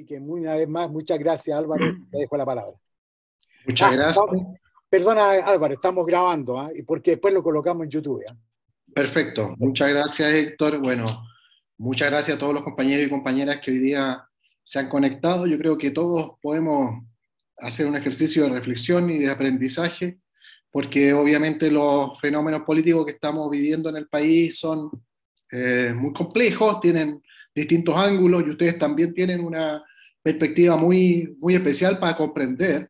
Así que una vez más, muchas gracias, Álvaro. Te dejo la palabra. Muchas gracias. Perdona, Álvaro, estamos grabando, ¿ah? Porque después lo colocamos en YouTube. ¿Ah? Perfecto. Muchas gracias, Héctor. Bueno, muchas gracias a todos los compañeros y compañeras que hoy día se han conectado. Yo creo que todos podemos hacer un ejercicio de reflexión y de aprendizaje, porque obviamente los fenómenos políticos que estamos viviendo en el país son muy complejos, tienen distintos ángulos y ustedes también tienen una perspectiva muy, muy especial para comprender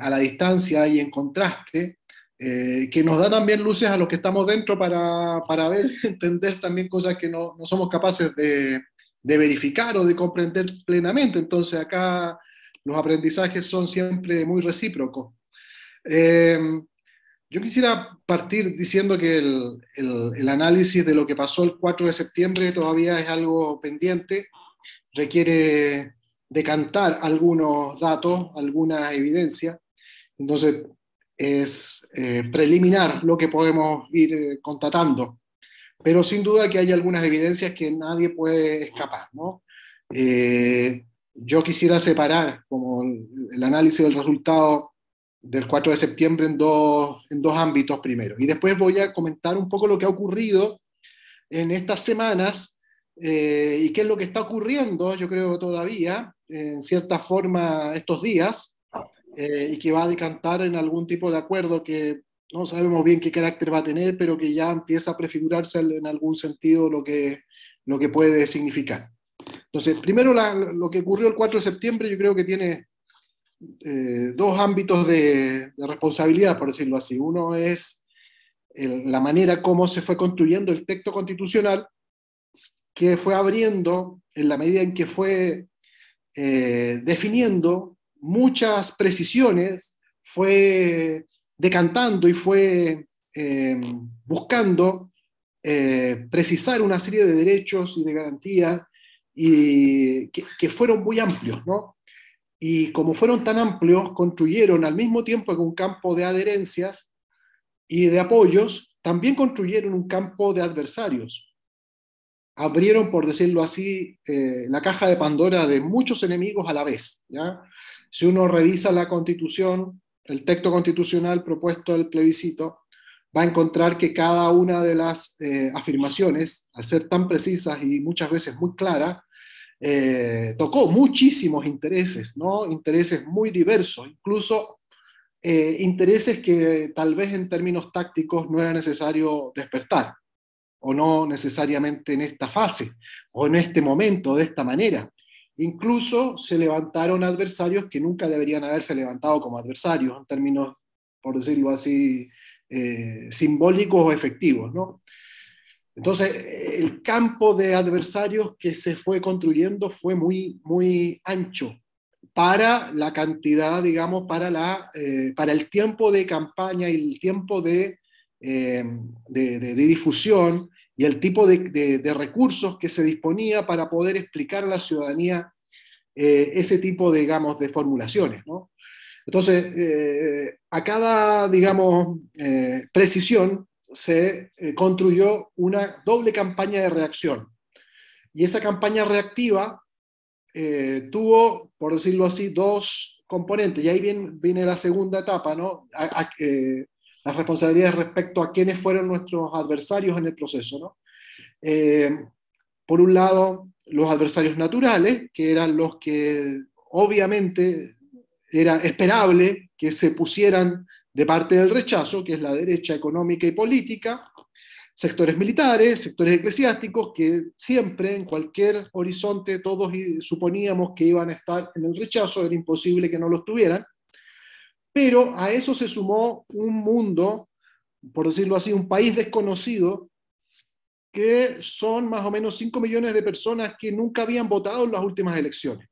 a la distancia y en contraste, que nos da también luces a los que estamos dentro para ver, entender también cosas que no somos capaces de verificar o de comprender plenamente. Entonces acá los aprendizajes son siempre muy recíprocos. Eh, yo quisiera partir diciendo que el análisis de lo que pasó el 4 de septiembre todavía es algo pendiente, requiere decantar algunos datos, alguna evidencia. Entonces, es preliminar lo que podemos ir constatando. Pero sin duda que hay algunas evidencias que nadie puede escapar, ¿no? Yo quisiera separar como el análisis del resultado del 4 de septiembre en dos ámbitos primero. Y después voy a comentar un poco lo que ha ocurrido en estas semanas y qué es lo que está ocurriendo, yo creo todavía, en cierta forma estos días, y que va a decantar en algún tipo de acuerdo que no sabemos bien qué carácter va a tener, pero que ya empieza a prefigurarse en algún sentido lo que puede significar. Entonces, primero lo que ocurrió el 4 de septiembre yo creo que tiene dos ámbitos de responsabilidad, por decirlo así. Uno es la manera como se fue construyendo el texto constitucional, que fue abriendo en la medida en que fue definiendo muchas precisiones, fue decantando y fue buscando precisar una serie de derechos y de garantías y que fueron muy amplios, ¿no? Y como fueron tan amplios, construyeron al mismo tiempo que un campo de adherencias y de apoyos, también construyeron un campo de adversarios. Abrieron, por decirlo así, la caja de Pandora de muchos enemigos a la vez, ¿ya? Si uno revisa la Constitución, el texto constitucional propuesto del plebiscito, va a encontrar que cada una de las afirmaciones, al ser tan precisas y muchas veces muy claras, tocó muchísimos intereses, ¿no? Intereses muy diversos, incluso intereses que tal vez en términos tácticos no era necesario despertar, o no necesariamente en esta fase, o en este momento, de esta manera. Incluso se levantaron adversarios que nunca deberían haberse levantado como adversarios, en términos, por decirlo así, simbólicos o efectivos, ¿no? Entonces, el campo de adversarios que se fue construyendo fue muy, muy ancho para la cantidad, digamos, para el tiempo de campaña y el tiempo de difusión y el tipo de recursos que se disponía para poder explicar a la ciudadanía ese tipo, digamos, de formulaciones, ¿no? Entonces, a cada, digamos, precisión se construyó una doble campaña de reacción. Y esa campaña reactiva tuvo, por decirlo así, dos componentes. Y ahí viene la segunda etapa, ¿no? Las responsabilidades respecto a quiénes fueron nuestros adversarios en el proceso, ¿no? Por un lado, los adversarios naturales, que eran los que obviamente era esperable que se pusieran de parte del rechazo, que es la derecha económica y política, sectores militares, sectores eclesiásticos, que siempre en cualquier horizonte todos suponíamos que iban a estar en el rechazo, era imposible que no lo estuvieran, pero a eso se sumó un mundo, por decirlo así, un país desconocido, que son más o menos 5 millones de personas que nunca habían votado en las últimas elecciones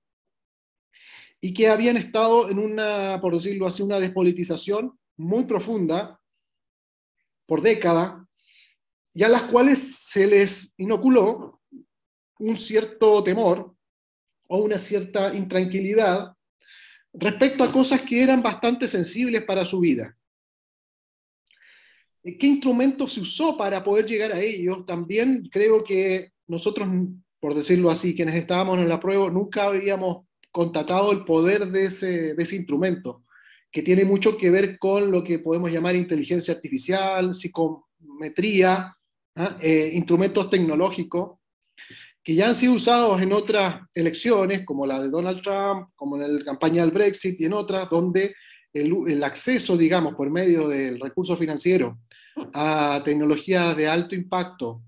y que habían estado en una, por decirlo así, una despolitización muy profunda por décadas, y a las cuales se les inoculó un cierto temor o una cierta intranquilidad respecto a cosas que eran bastante sensibles para su vida. ¿Qué instrumento se usó para poder llegar a ellos? También creo que nosotros por decirlo así, quienes estábamos en la prueba, nunca habíamos constatado el poder de ese instrumento, que tiene mucho que ver con lo que podemos llamar inteligencia artificial, psicometría, instrumentos tecnológicos, que ya han sido usados en otras elecciones, como la de Donald Trump, como en la campaña del Brexit y en otras, donde el acceso, digamos, por medio del recurso financiero a tecnologías de alto impacto,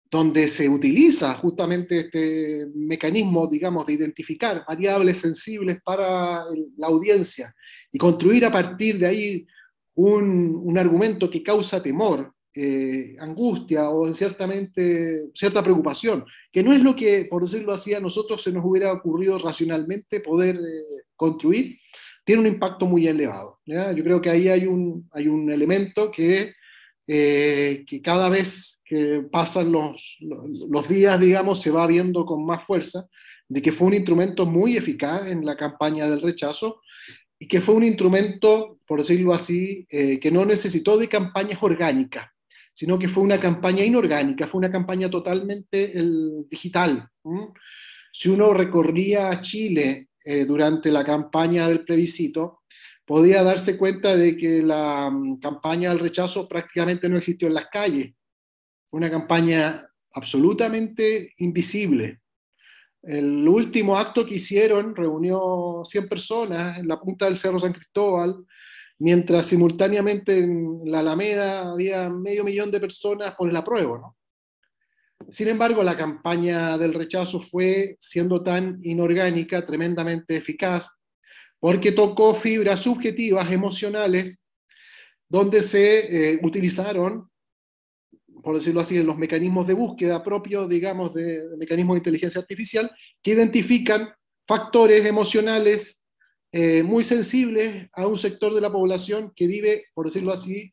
donde se utiliza justamente este mecanismo, digamos, de identificar variables sensibles para la audiencia y construir a partir de ahí un argumento que causa temor, angustia o cierta preocupación, que no es lo que, por decirlo así, a nosotros se nos hubiera ocurrido racionalmente poder construir, tiene un impacto muy elevado, ¿ya? Yo creo que ahí hay un elemento que cada vez que pasan los días, digamos, se va viendo con más fuerza, de que fue un instrumento muy eficaz en la campaña del rechazo, y que fue un instrumento, por decirlo así, que no necesitó de campañas orgánicas, sino que fue una campaña inorgánica, fue una campaña totalmente digital. Si uno recorría Chile durante la campaña del plebiscito, podía darse cuenta de que la campaña del rechazo prácticamente no existió en las calles. Fue una campaña absolutamente invisible. El último acto que hicieron reunió 100 personas en la punta del Cerro San Cristóbal, mientras simultáneamente en la Alameda había 500.000 de personas por el apruebo, ¿no? Sin embargo, la campaña del rechazo fue, siendo tan inorgánica, tremendamente eficaz, porque tocó fibras subjetivas, emocionales, donde se utilizaron, por decirlo así, los mecanismos de búsqueda propios, digamos, de mecanismos de inteligencia artificial, que identifican factores emocionales muy sensibles a un sector de la población que vive, por decirlo así,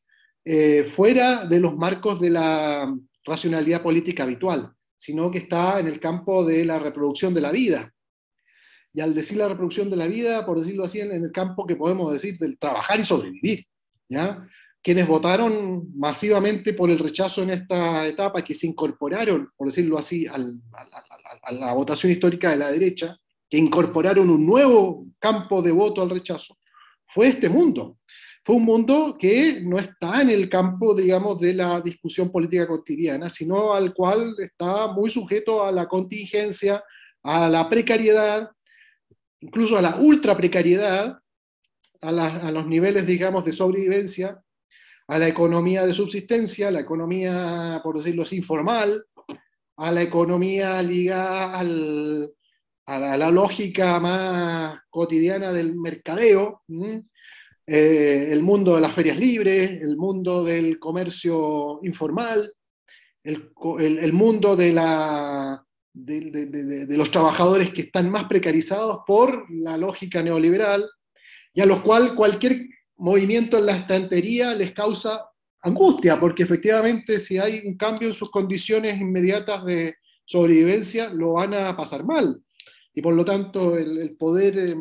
fuera de los marcos de la racionalidad política habitual, sino que está en el campo de la reproducción de la vida. Y al decir la reproducción de la vida, por decirlo así, en el campo que podemos decir del trabajar y sobrevivir, ¿ya? Quienes votaron masivamente por el rechazo en esta etapa, que se incorporaron, por decirlo así, a la votación histórica de la derecha, que incorporaron un nuevo campo de voto al rechazo, fue este mundo. Fue un mundo que no está en el campo, digamos, de la discusión política cotidiana, sino al cual está muy sujeto a la contingencia, a la precariedad, incluso a la ultra precariedad, a los niveles, digamos, de sobrevivencia, a la economía de subsistencia, la economía, por decirlo así, informal, a la economía ligada a la lógica más cotidiana del mercadeo, el mundo de las ferias libres, el mundo del comercio informal, el mundo de los trabajadores que están más precarizados por la lógica neoliberal, y a los cuales cualquier movimiento en la estantería les causa angustia, porque efectivamente si hay un cambio en sus condiciones inmediatas de sobrevivencia, lo van a pasar mal. Y por lo tanto, el poder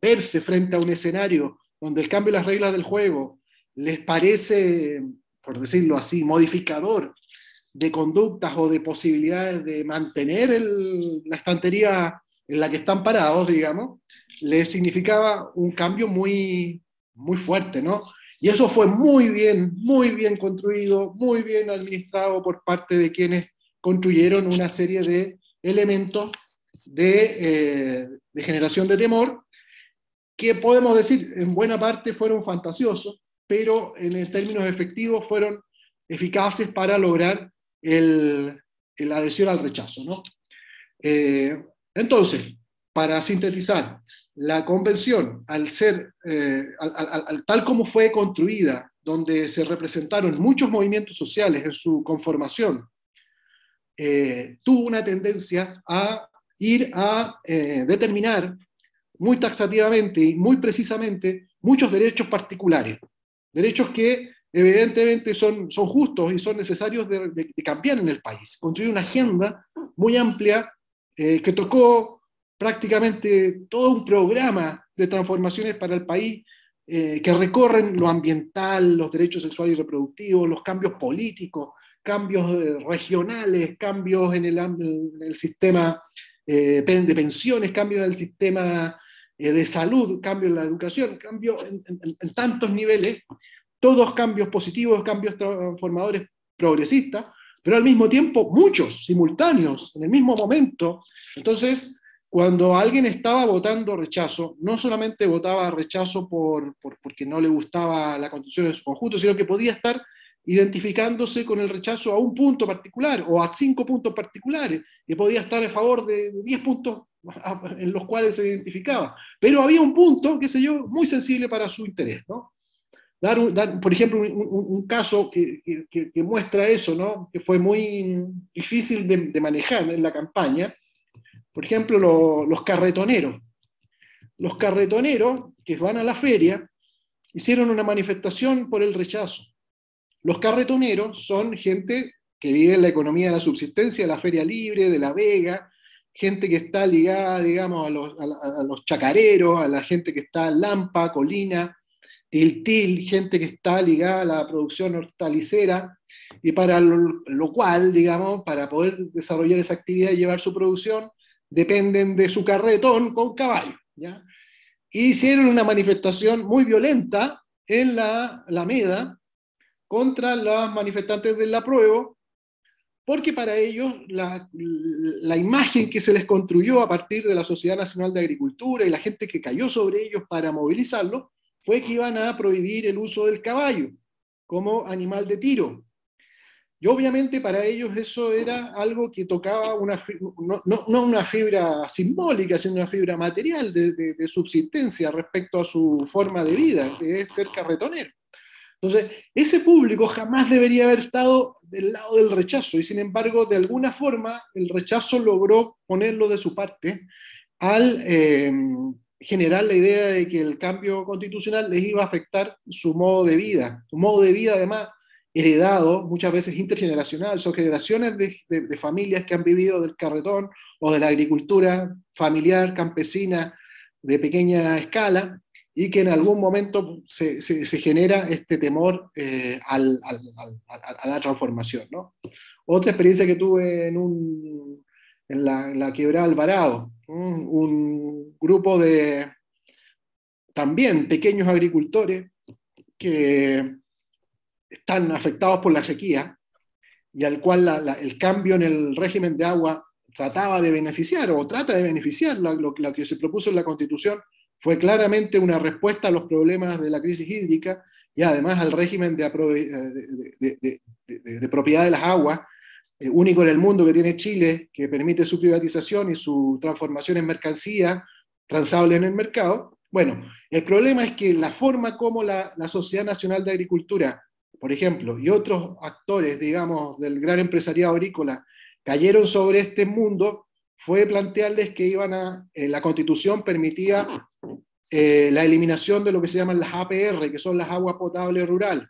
verse frente a un escenario donde el cambio de las reglas del juego les parece, por decirlo así, modificador de conductas o de posibilidades de mantener la estantería en la que están parados, digamos, les significaba un cambio muy, muy fuerte, ¿no? Y eso fue muy bien construido, muy bien administrado por parte de quienes construyeron una serie de elementos de generación de temor, que podemos decir en buena parte fueron fantasiosos, pero en términos efectivos fueron eficaces para lograr la adhesión al rechazo, ¿no? Entonces, para sintetizar, la convención, al ser, tal como fue construida, donde se representaron muchos movimientos sociales en su conformación, tuvo una tendencia a ir a determinar muy taxativamente y muy precisamente muchos derechos particulares, derechos que evidentemente son justos y son necesarios de cambiar en el país. Construir una agenda muy amplia que tocó prácticamente todo un programa de transformaciones para el país que recorren lo ambiental, los derechos sexuales y reproductivos, los cambios políticos, cambios regionales, cambios en el sistema de pensiones, cambios en el sistema de salud, cambios en la educación, cambios en tantos niveles, todos cambios positivos, cambios transformadores progresistas, pero al mismo tiempo muchos, simultáneos, en el mismo momento. Entonces, cuando alguien estaba votando rechazo, no solamente votaba rechazo porque no le gustaba la Constitución en su conjunto, sino que podía estar identificándose con el rechazo a un punto particular o a 5 puntos particulares, y podía estar a favor de 10 puntos en los cuales se identificaba. Pero había un punto, qué sé yo, muy sensible para su interés, ¿no? Por ejemplo, un caso que muestra eso, ¿no? Que fue muy difícil de manejar en la campaña. Por ejemplo, los carretoneros. Los carretoneros que van a la feria hicieron una manifestación por el rechazo. Los carretoneros son gente que vive en la economía de la subsistencia, de la feria libre, de la vega, gente que está ligada, digamos, a los chacareros, a la gente que está en Lampa, Colina, Tiltil, gente que está ligada a la producción hortalicera, y para lo cual, digamos, para poder desarrollar esa actividad y llevar su producción, dependen de su carretón con caballo, ¿ya? Y hicieron una manifestación muy violenta en la Alameda contra los manifestantes del apruebo, porque para ellos la imagen que se les construyó a partir de la Sociedad Nacional de Agricultura y la gente que cayó sobre ellos para movilizarlo, fue que iban a prohibir el uso del caballo como animal de tiro. Y obviamente para ellos eso era algo que tocaba no una fibra simbólica, sino una fibra material de subsistencia respecto a su forma de vida, que es ser carretonero. Entonces, ese público jamás debería haber estado del lado del rechazo, y sin embargo, de alguna forma, el rechazo logró ponerlo de su parte al generar la idea de que el cambio constitucional les iba a afectar su modo de vida además heredado, muchas veces intergeneracional. Son generaciones de familias que han vivido del carretón o de la agricultura familiar, campesina, de pequeña escala, y que en algún momento se genera este temor a la transformación, ¿no? Otra experiencia que tuve en la Quebrada Alvarado, un grupo de también pequeños agricultores que están afectados por la sequía, y al cual el cambio en el régimen de agua trataba de beneficiar, o trata de beneficiar. Lo que se propuso en la Constitución fue claramente una respuesta a los problemas de la crisis hídrica, y además al régimen de propiedad de las aguas, único en el mundo que tiene Chile, que permite su privatización y su transformación en mercancía transable en el mercado. Bueno, el problema es que la forma como la Sociedad Nacional de Agricultura, por ejemplo, y otros actores, digamos, del gran empresariado agrícola, cayeron sobre este mundo, fue plantearles que la Constitución permitía la eliminación de lo que se llaman las APR, que son las aguas potables rurales.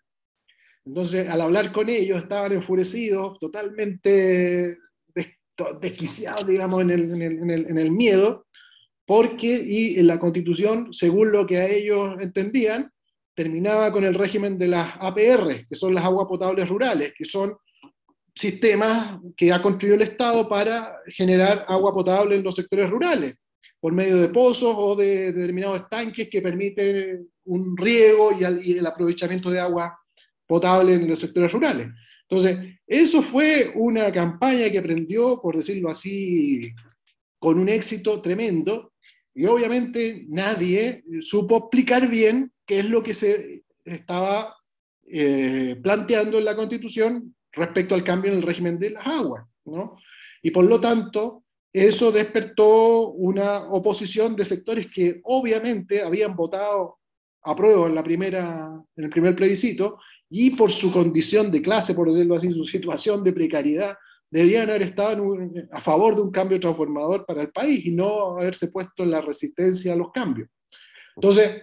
Entonces, al hablar con ellos, estaban enfurecidos, totalmente desquiciados, digamos, en el miedo, y en la Constitución, según lo que a ellos entendían, terminaba con el régimen de las APR, que son las aguas potables rurales, que son sistemas que ha construido el Estado para generar agua potable en los sectores rurales, por medio de pozos o de determinados estanques que permiten un riego y el aprovechamiento de agua potable en los sectores rurales. Entonces, eso fue una campaña que prendió, por decirlo así, con un éxito tremendo, y obviamente nadie supo explicar bien qué es lo que se estaba planteando en la Constitución respecto al cambio en el régimen de las aguas, ¿no? Y por lo tanto, eso despertó una oposición de sectores que obviamente habían votado a prueba en el primer plebiscito, y por su condición de clase, por decirlo así, su situación de precariedad, deberían haber estado a favor de un cambio transformador para el país y no haberse puesto en la resistencia a los cambios. Entonces,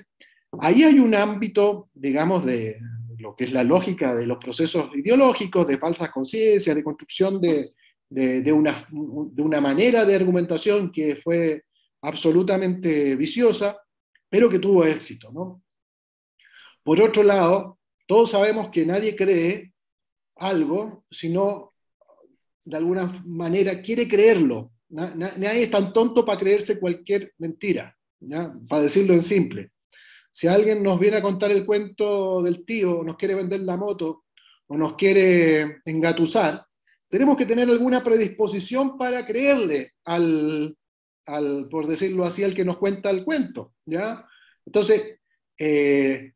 ahí hay un ámbito, digamos, de lo que es la lógica de los procesos ideológicos, de falsas conciencias, de construcción de una manera de argumentación que fue absolutamente viciosa, pero que tuvo éxito, ¿no? Por otro lado, todos sabemos que nadie cree algo, sino de alguna manera quiere creerlo. Nadie es tan tonto para creerse cualquier mentira, ¿ya? Para decirlo en simple. Si alguien nos viene a contar el cuento del tío, nos quiere vender la moto, o nos quiere engatusar, tenemos que tener alguna predisposición para creerle por decirlo así, al que nos cuenta el cuento, ¿ya? Entonces,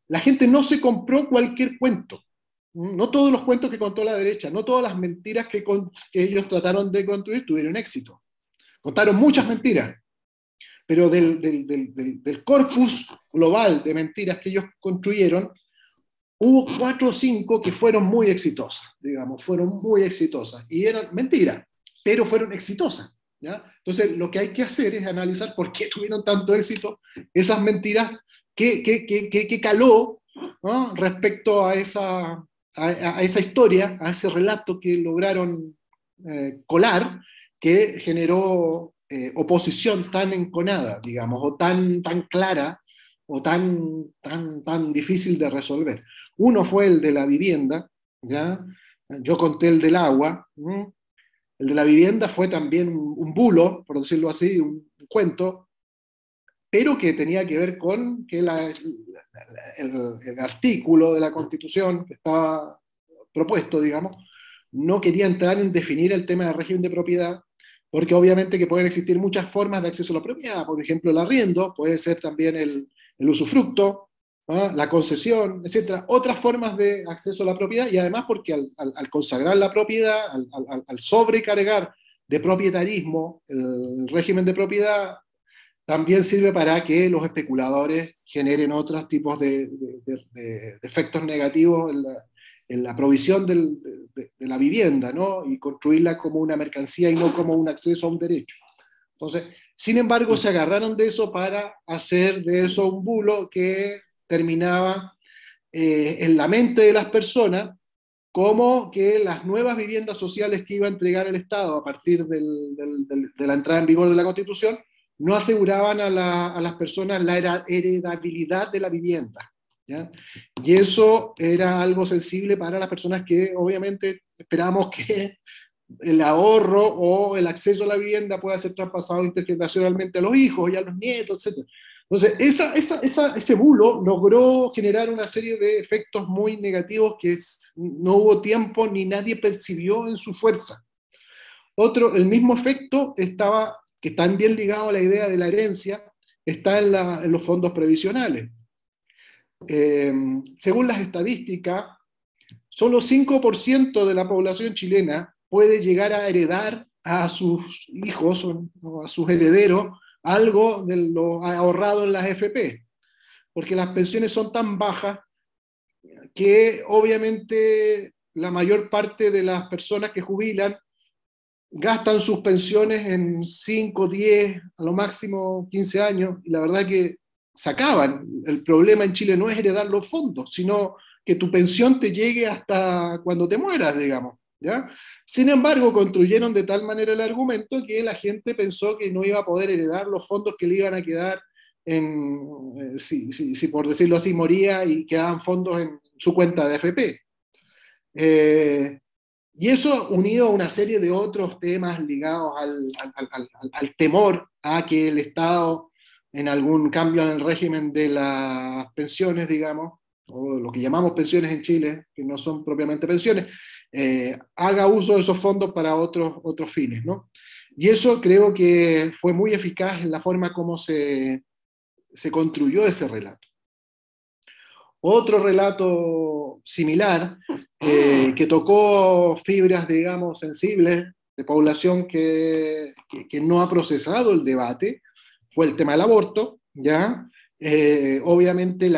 la gente no se compró cualquier cuento. No todos los cuentos que contó la derecha, no todas las mentiras que ellos trataron de construir tuvieron éxito. Contaron muchas mentiras, pero del corpus global de mentiras que ellos construyeron, hubo 4 o 5 que fueron muy exitosas, digamos, fueron muy exitosas. Y eran mentiras, pero fueron exitosas, ¿ya? Entonces, lo que hay que hacer es analizar por qué tuvieron tanto éxito esas mentiras, qué caló, ¿no?, respecto a esa historia, a ese relato que lograron colar, que generó oposición tan enconada, digamos, o tan clara, o tan difícil de resolver. Uno fue el de la vivienda, ¿ya? Yo conté el del agua. El de la vivienda fue también un bulo, por decirlo así, un cuento, pero que tenía que ver con que el artículo de la Constitución que estaba propuesto, digamos, no quería entrar en definir el tema del régimen de propiedad, porque obviamente que pueden existir muchas formas de acceso a la propiedad, por ejemplo el arriendo, puede ser también el usufructo, ¿no?, la concesión, etcétera, otras formas de acceso a la propiedad, y además porque al consagrar la propiedad, al sobrecargar de propietarismo el régimen de propiedad, también sirve para que los especuladores generen otros tipos de efectos negativos en la provisión de la vivienda, ¿no?, y construirla como una mercancía y no como un acceso a un derecho. Entonces, sin embargo, se agarraron de eso para hacer de eso un bulo que terminaba en la mente de las personas como que las nuevas viviendas sociales que iba a entregar el Estado a partir de la entrada en vigor de la Constitución no aseguraban a las personas la heredabilidad de la vivienda, ¿ya? Y eso era algo sensible para las personas que obviamente esperamos que el ahorro o el acceso a la vivienda pueda ser traspasado intergeneracionalmente a los hijos y a los nietos, etc. Entonces, ese bulo logró generar una serie de efectos muy negativos que no hubo tiempo ni nadie percibió en su fuerza. El mismo efecto que también ligado a la idea de la herencia, está en los fondos previsionales. Según las estadísticas, solo 5% de la población chilena puede llegar a heredar a sus hijos o a sus herederos algo de lo ahorrado en las AFP, porque las pensiones son tan bajas que obviamente la mayor parte de las personas que jubilan gastan sus pensiones en 5, 10, a lo máximo 15 años, y la verdad que se acaban. El problema en Chile no es heredar los fondos, sino que tu pensión te llegue hasta cuando te mueras, digamos, ¿ya? Sin embargo, construyeron de tal manera el argumento que la gente pensó que no iba a poder heredar los fondos que le iban a quedar si por decirlo así moría y quedaban fondos en su cuenta de AFP. Y eso unido a una serie de otros temas ligados al temor a que el Estado, en algún cambio en el régimen de las pensiones, digamos, o lo que llamamos pensiones en Chile, que no son propiamente pensiones, haga uso de esos fondos para otros fines, ¿no? Y eso creo que fue muy eficaz en la forma como se construyó ese relato. Otro relato similar, que tocó fibras, digamos, sensibles de población que no ha procesado el debate, fue el tema del aborto, ¿ya? Obviamente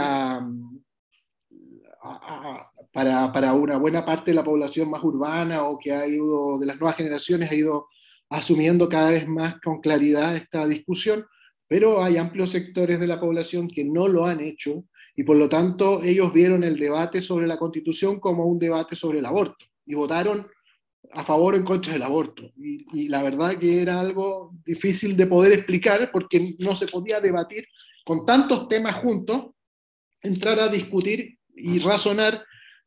para una buena parte de la población más urbana o que ha ido, de las nuevas generaciones, ha ido asumiendo cada vez más con claridad esta discusión, pero hay amplios sectores de la población que no lo han hecho, y por lo tanto ellos vieron el debate sobre la Constitución como un debate sobre el aborto, y votaron a favor o en contra del aborto. Y la verdad que era algo difícil de poder explicar, porque no se podía debatir con tantos temas juntos, entrar a discutir y razonar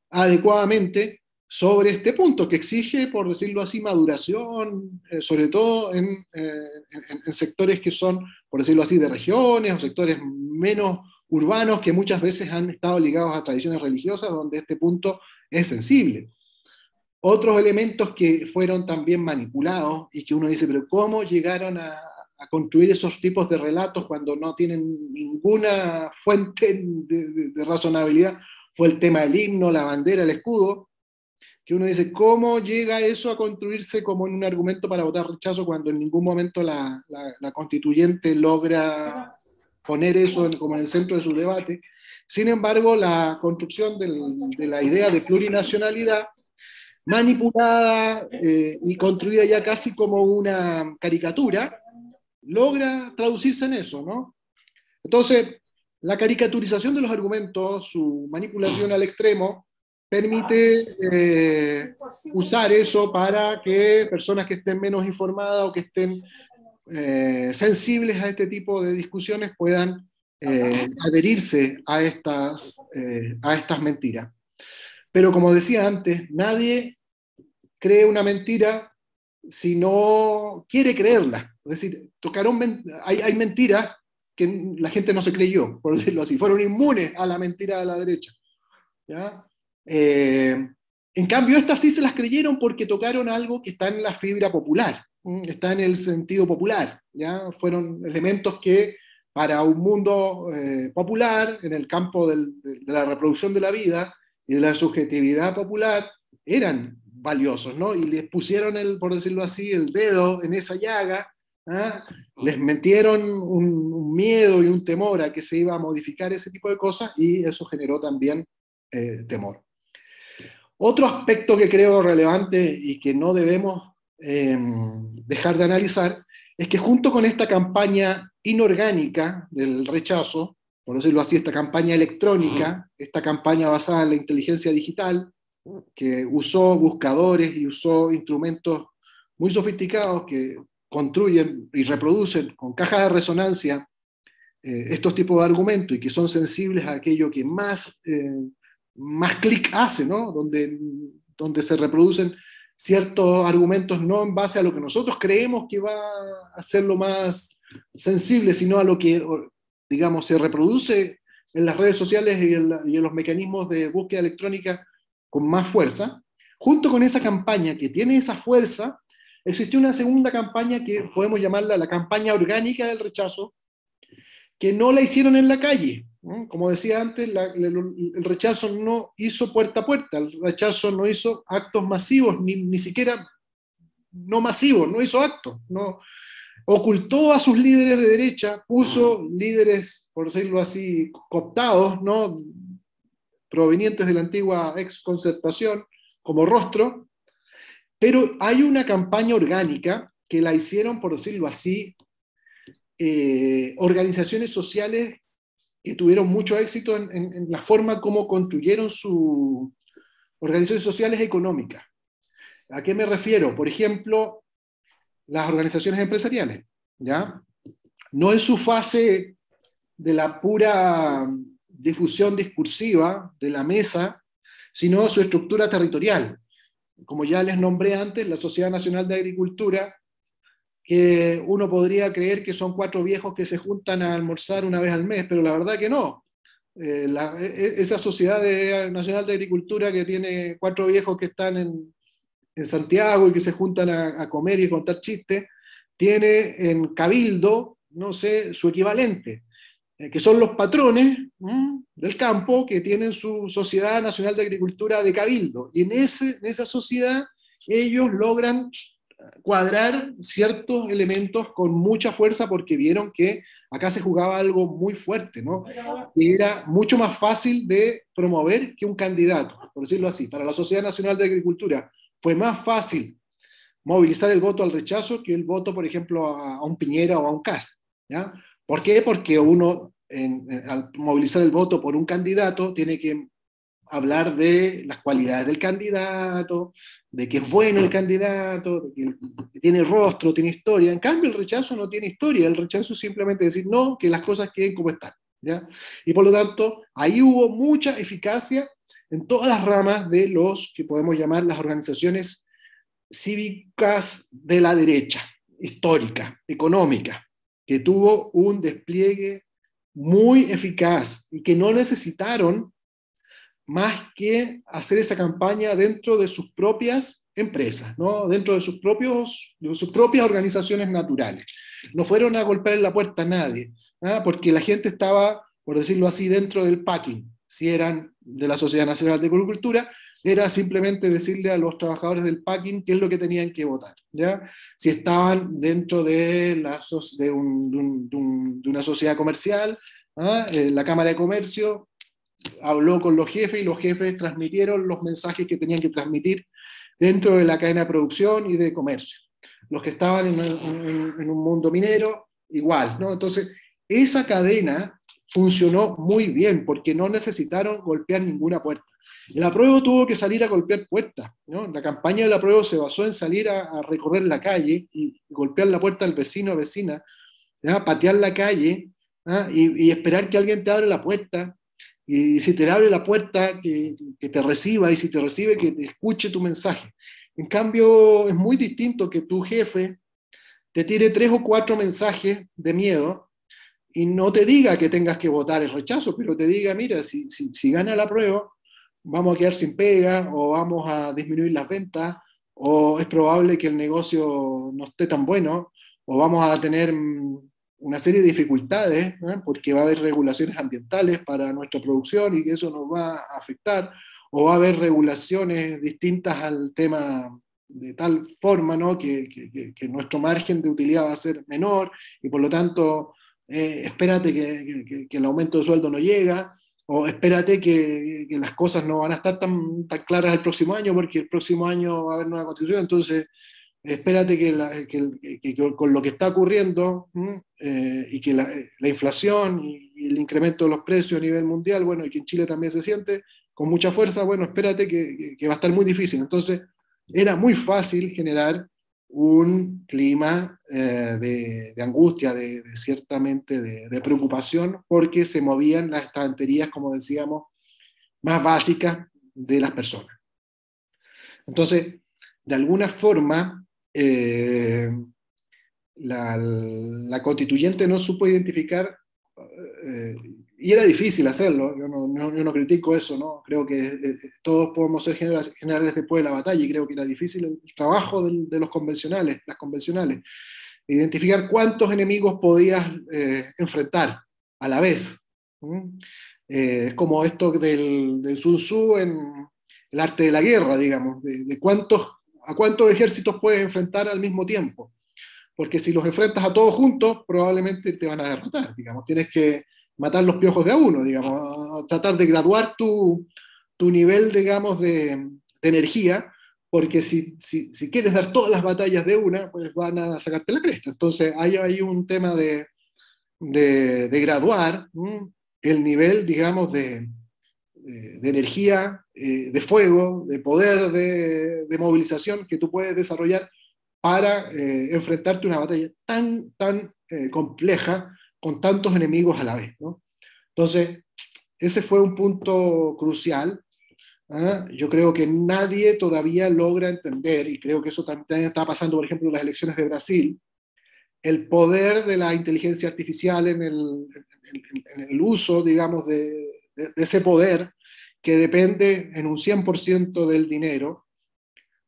adecuadamente sobre este punto, que exige, por decirlo así, maduración, sobre todo en sectores que son, por decirlo así, de regiones o sectores menos urbanos que muchas veces han estado ligados a tradiciones religiosas donde este punto es sensible. Otros elementos que fueron también manipulados y que uno dice, pero ¿cómo llegaron a construir esos tipos de relatos cuando no tienen ninguna fuente de razonabilidad? Fue el tema del himno, la bandera, el escudo, que uno dice, ¿cómo llega eso a construirse como en un argumento para votar rechazo cuando en ningún momento la constituyente logra poner eso como en el centro de su debate? Sin embargo, la construcción de la idea de plurinacionalidad, manipulada y construida ya casi como una caricatura, logra traducirse en eso, ¿no? Entonces, la caricaturización de los argumentos, su manipulación al extremo, permite usar eso para que personas que estén menos informadas o que estén sensibles a este tipo de discusiones puedan adherirse a estas mentiras. Pero como decía antes, nadie cree una mentira si no quiere creerla. Es decir, hay mentiras que la gente no se creyó, por decirlo así, fueron inmunes a la mentira de la derecha. ¿Ya? En cambio, estas sí se las creyeron porque tocaron algo que está en la fibra popular, está en el sentido popular. ¿Ya? Fueron elementos que para un mundo popular, en el campo de la reproducción de la vida y de la subjetividad popular, eran valiosos, ¿no? Y les pusieron, por decirlo así, el dedo en esa llaga, ¿ah? Les metieron un miedo y un temor a que se iba a modificar ese tipo de cosas, y eso generó también temor. Otro aspecto que creo relevante y que no debemos dejar de analizar es que junto con esta campaña inorgánica del rechazo, por decirlo así, esta campaña electrónica, esta campaña basada en la inteligencia digital, que usó buscadores y usó instrumentos muy sofisticados que construyen y reproducen con cajas de resonancia estos tipos de argumentos y que son sensibles a aquello que más clic hace, ¿no? Donde se reproducen ciertos argumentos no en base a lo que nosotros creemos que va a hacerlo más sensible, sino a lo que, digamos, se reproduce en las redes sociales y en los mecanismos de búsqueda electrónica con más fuerza. Junto con esa campaña que tiene esa fuerza, existió una segunda campaña que podemos llamarla la campaña orgánica del rechazo, que no la hicieron en la calle. Como decía antes, el rechazo no hizo puerta a puerta, el rechazo no hizo actos masivos, ni siquiera no masivos, no hizo actos, no, ocultó a sus líderes de derecha, puso líderes, por decirlo así, cooptados, ¿no? Provenientes de la antigua ex-concertación, como rostro, pero hay una campaña orgánica que la hicieron, por decirlo así, organizaciones sociales que tuvieron mucho éxito en la forma como construyeron sus organizaciones sociales económicas. ¿A qué me refiero? Por ejemplo, las organizaciones empresariales, ¿ya? No en su fase de la pura difusión discursiva de la mesa, sino su estructura territorial. Como ya les nombré antes, la Sociedad Nacional de Agricultura, que uno podría creer que son 4 viejos que se juntan a almorzar una vez al mes, pero la verdad que no. Esa Sociedad Nacional de Agricultura que tiene 4 viejos que están en Santiago y que se juntan a comer y contar chistes, tiene en Cabildo, no sé, su equivalente, que son los patrones del campo que tienen su Sociedad Nacional de Agricultura de Cabildo. Y en esa sociedad ellos logran cuadrar ciertos elementos con mucha fuerza porque vieron que acá se jugaba algo muy fuerte, ¿no? Y era mucho más fácil de promover que un candidato, por decirlo así. Para la Sociedad Nacional de Agricultura fue más fácil movilizar el voto al rechazo que el voto, por ejemplo, a un Piñera o a un Kast, ¿ya? ¿Por qué? Porque uno, al movilizar el voto por un candidato, tiene que hablar de las cualidades del candidato, de que es bueno el candidato, de que tiene rostro, tiene historia. En cambio, el rechazo no tiene historia, el rechazo es simplemente decir no, que las cosas queden como están, ¿ya? Y por lo tanto, ahí hubo mucha eficacia en todas las ramas de los que podemos llamar las organizaciones cívicas de la derecha, histórica, económica, que tuvo un despliegue muy eficaz y que no necesitaron más que hacer esa campaña dentro de sus propias empresas, ¿no? Dentro de sus propias organizaciones naturales. No fueron a golpear en la puerta a nadie, ¿ah? Porque la gente estaba, por decirlo así, dentro del packing. Si eran de la Sociedad Nacional de Agricultura, era simplemente decirle a los trabajadores del packing qué es lo que tenían que votar, ¿ya? Si estaban dentro de una sociedad comercial, ¿ah? La Cámara de Comercio habló con los jefes y los jefes transmitieron los mensajes que tenían que transmitir dentro de la cadena de producción y de comercio. Los que estaban en un mundo minero, igual, ¿no? Entonces, esa cadena funcionó muy bien porque no necesitaron golpear ninguna puerta. El apruebo tuvo que salir a golpear puertas, ¿no? La campaña del apruebo se basó en salir a recorrer la calle y golpear la puerta del vecino o vecina, ¿ya? Patear la calle, ¿ah? Y esperar que alguien te abra la puerta. Y si te abre la puerta, que te reciba, y si te recibe, que te escuche tu mensaje. En cambio, es muy distinto que tu jefe te tire 3 o 4 mensajes de miedo y no te diga que tengas que votar el rechazo, pero te diga, mira, si gana la prueba, vamos a quedar sin pega, o vamos a disminuir las ventas, o es probable que el negocio no esté tan bueno, o vamos a tener una serie de dificultades, ¿eh? Porque va a haber regulaciones ambientales para nuestra producción y que eso nos va a afectar, o va a haber regulaciones distintas al tema de tal forma, ¿no? que nuestro margen de utilidad va a ser menor y por lo tanto espérate que el aumento de sueldo no llega, o espérate que las cosas no van a estar tan claras el próximo año porque el próximo año va a haber nueva constitución, entonces espérate que con lo que está ocurriendo y que la inflación y el incremento de los precios a nivel mundial, bueno, y que en Chile también se siente con mucha fuerza, bueno, espérate que va a estar muy difícil. Entonces, era muy fácil generar un clima de angustia, ciertamente de preocupación, porque se movían las estanterías, como decíamos, más básicas de las personas. Entonces, de alguna forma, la constituyente no supo identificar, y era difícil hacerlo, yo no critico eso, ¿no? Creo que todos podemos ser generales después de la batalla, y creo que era difícil el trabajo de los convencionales, las convencionales, identificar cuántos enemigos podías enfrentar a la vez. Es como esto del Sun Tzu en el arte de la guerra, digamos, de a cuántos ejércitos puedes enfrentar al mismo tiempo. Porque si los enfrentas a todos juntos, probablemente te van a derrotar, digamos. Tienes que matar los piojos de a uno, digamos, tratar de graduar tu nivel, digamos, de energía, porque si quieres dar todas las batallas de una, pues van a sacarte la cresta. Entonces hay un tema de graduar el nivel, digamos, de energía, de fuego, de poder, de movilización que tú puedes desarrollar para enfrentarte a una batalla tan compleja con tantos enemigos a la vez, ¿no? Entonces, ese fue un punto crucial. Yo creo que nadie todavía logra entender, y creo que eso también está pasando, por ejemplo, en las elecciones de Brasil, el poder de la inteligencia artificial en el uso, digamos, de ese poder que depende en un 100% del dinero.